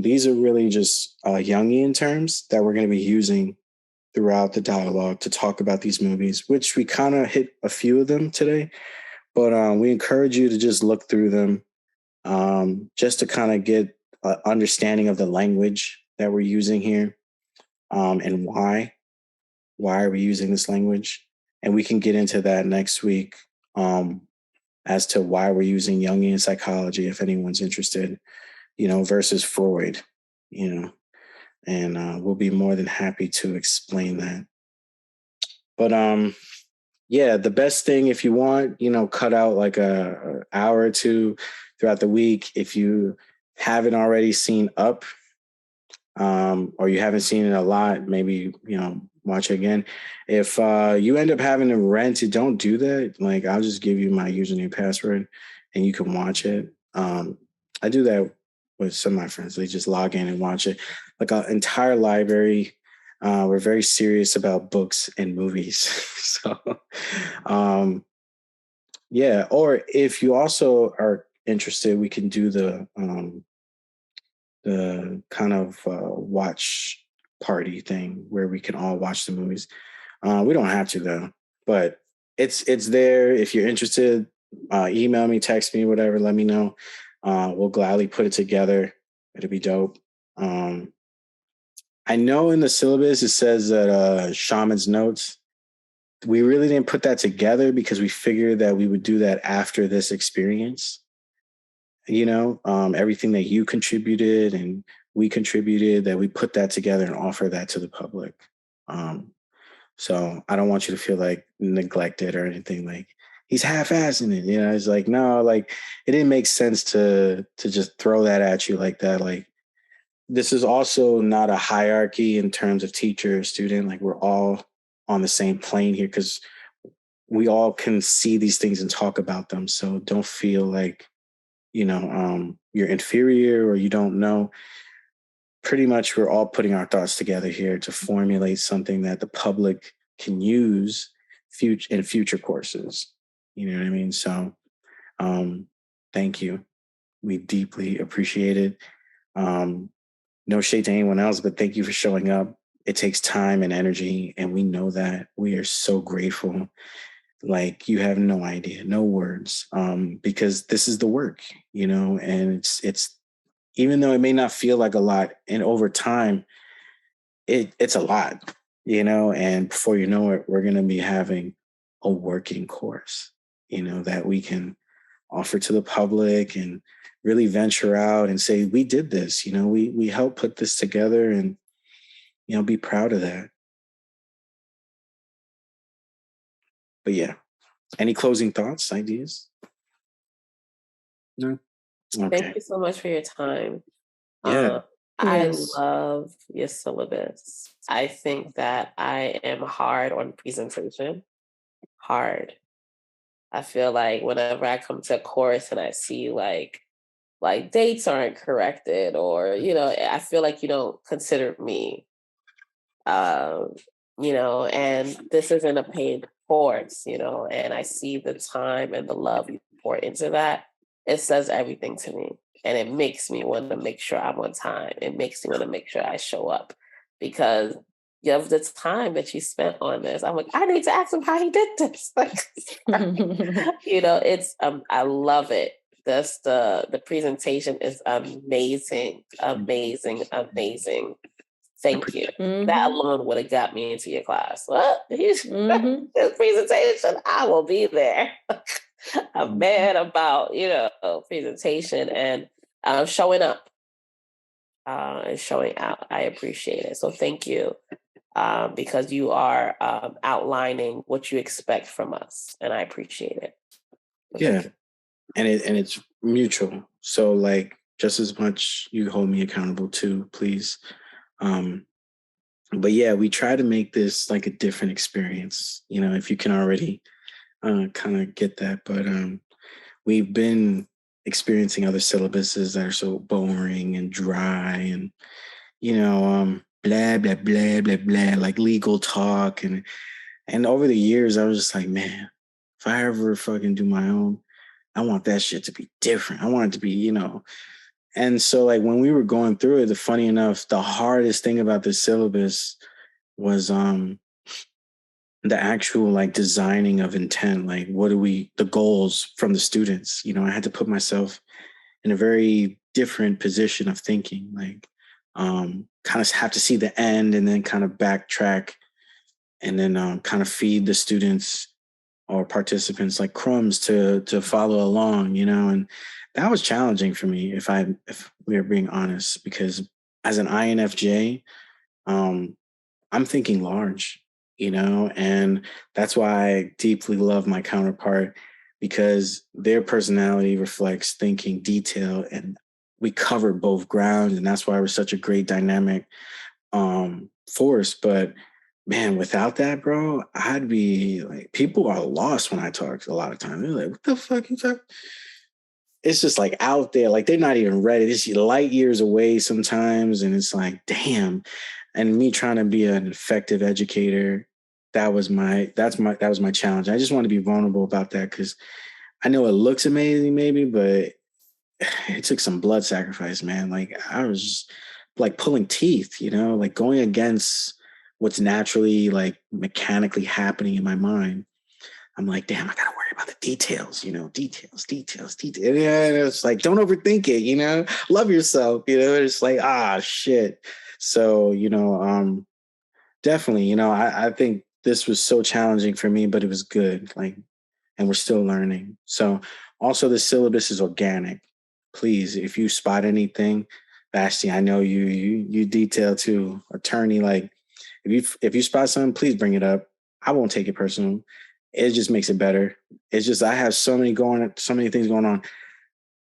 These are really just Jungian terms that we're going to be using throughout the dialogue to talk about these movies, which we kind of hit a few of them today, but we encourage you to just look through them just to kind of get an understanding of the language that we're using here, and why are we using this language. And we can get into that next week as to why we're using Jungian psychology, if anyone's interested, versus Freud, and we'll be more than happy to explain that. But yeah, the best thing, if you want, cut out like a hour or two throughout the week. If you haven't already seen Up, or you haven't seen it a lot, maybe, watch it again. If you end up having to rent it, don't do that. Like, I'll just give you my username and password and you can watch it. I do that with some of my friends. They just log in and watch it. Like an entire library. We're very serious about books and movies. So, yeah. Or if you also are interested, we can do the kind of watch party thing where we can all watch the movies. We don't have to though, but it's there. If you're interested, email me, text me, whatever. Let me know. We'll gladly put it together. It'll be dope. I know in the syllabus it says that Shaman's Notes. We really didn't put that together because we figured that we would do that after this experience. Everything that you contributed and we contributed, that we put that together and offer that to the public. So I don't want you to feel like neglected or anything, like he's half-assing it. It's like, no, like it didn't make sense to just throw that at you like that. Like, this is also not a hierarchy in terms of teacher, student. Like, we're all on the same plane here because we all can see these things and talk about them. So don't feel like, you're inferior or you don't know. Pretty much we're all putting our thoughts together here to formulate something that the public can use in future courses. You know what I mean? So thank you. We deeply appreciate it. No shade to anyone else, but thank you for showing up. It takes time and energy, and we know that. We are so grateful. Like, you have no idea, no words, because this is the work, and it's even though it may not feel like a lot, and over time, it's a lot, and before you know it, we're going to be having a working course, that we can offer to the public and really venture out and say, we did this, we helped put this together, and, be proud of that. But yeah. Any closing thoughts, ideas? No? Okay. Thank you so much for your time. Yeah. I Yes. love your syllabus. I think that I am hard on presentation. Hard. I feel like whenever I come to a course and I see like dates aren't corrected, or I feel like you don't consider me. And this isn't a paid course, and I see the time and the love you pour into that. It says everything to me, and it makes me want to make sure I'm on time. It makes me want to make sure I show up, because of the time that you spent on this. I'm like, I need to ask him how he did this. Like, it's I love it. The presentation is amazing, amazing, amazing. Thank you. That alone would have got me into your class. What? His Mm-hmm. presentation, I will be there. I'm mad about, presentation and showing up and showing out. I appreciate it. So thank you because you are outlining what you expect from us, and I appreciate it. So Yeah, and it's mutual. So like, just as much you hold me accountable too, please. But yeah, we try to make this like a different experience. If you can already kind of get that, but we've been experiencing other syllabuses that are so boring and dry and blah blah blah blah blah, like legal talk, and over the years I was just like, man, if I ever fucking do my own, I want that shit to be different. I want it to be, and so like when we were going through it, the funny enough, the hardest thing about the syllabus was the actual like designing of intent. Like, what do the goals from the students? I had to put myself in a very different position of thinking, like kind of have to see the end and then kind of backtrack and then kind of feed the students or participants like crumbs to follow along, and that was challenging for me if we are being honest, because as an INFJ, I'm thinking large, and that's why I deeply love my counterpart, because their personality reflects thinking detail, and we cover both grounds, and that's why we're such a great dynamic force. But man, without that, bro, I'd be like, people are lost when I talk a lot of times. They're like, what the fuck you talking? It's just like out there, like they're not even ready. It's light years away sometimes, and it's like, damn. And me trying to be an effective educator, that was my challenge. I just want to be vulnerable about that, because I know it looks amazing, maybe, but it took some blood sacrifice, man. Like I was like pulling teeth, like going against what's naturally like mechanically happening in my mind. I'm like, damn, I gotta worry about the details, details. Yeah, and it's like, don't overthink it, love yourself, it's like, shit. So, definitely, I think this was so challenging for me, but it was good. Like, and we're still learning. So also the syllabus is organic. Please, if you spot anything, Basti, I know you detail to attorney, like if you spot something, please bring it up. I won't take it personal. It just makes it better. It's just I have so many things going on.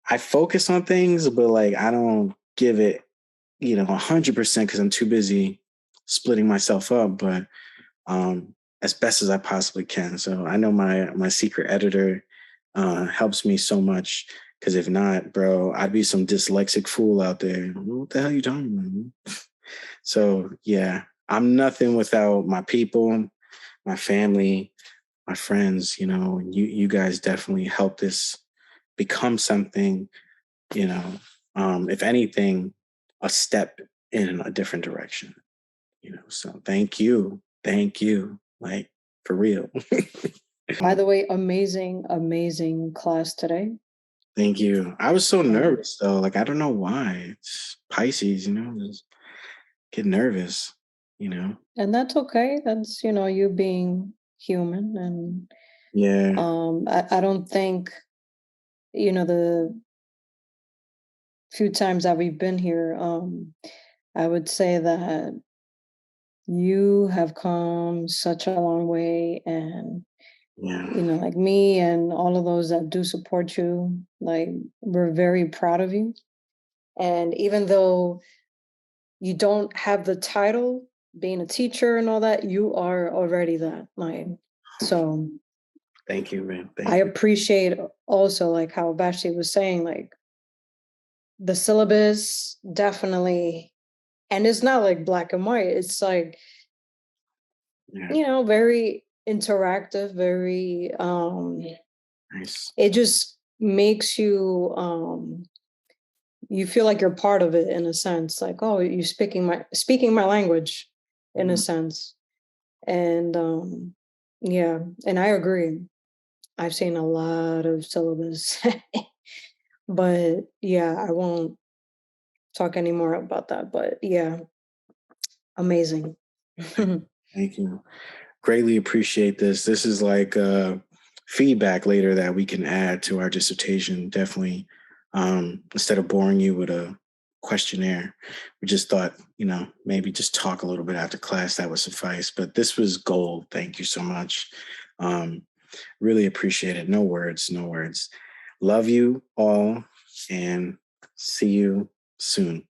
I focus on things, but like I don't give it, 100% because I'm too busy splitting myself up. But as best as I possibly can. So I know my secret editor helps me so much, because if not, bro, I'd be some dyslexic fool out there. What the hell are you talking about? So yeah, I'm nothing without my people, my family, my friends. You guys definitely help this become something. If anything, a step in a different direction. So thank you, like for real. By the way, amazing class today. Thank you. I was so nervous though. Like I don't know why. It's Pisces, just get nervous. And that's okay. That's, you being human. And Yeah. I don't think, the few times that we've been here, I would say that you have come such a long way. And Yeah. like me and all of those that do support you, like we're very proud of you. And even though you don't have the title, being a teacher and all that, you are already that. Like, so Thank you, man. I appreciate also like how Vashti was saying, like the syllabus definitely, and it's not like black and white. It's like, very interactive, very nice. It just makes you you feel like you're part of it in a sense, like, oh, you're speaking my language in a sense. And yeah, and I agree. I've seen a lot of syllabus. But yeah, I won't talk anymore about that. But yeah, Amazing. Thank you. Greatly appreciate this. This is like feedback later that we can add to our dissertation. Definitely, instead of boring you with a questionnaire, we just thought, maybe just talk a little bit after class. That would suffice. But this was gold. Thank you so much. Really appreciate it. No words, no words. Love you all and see you soon.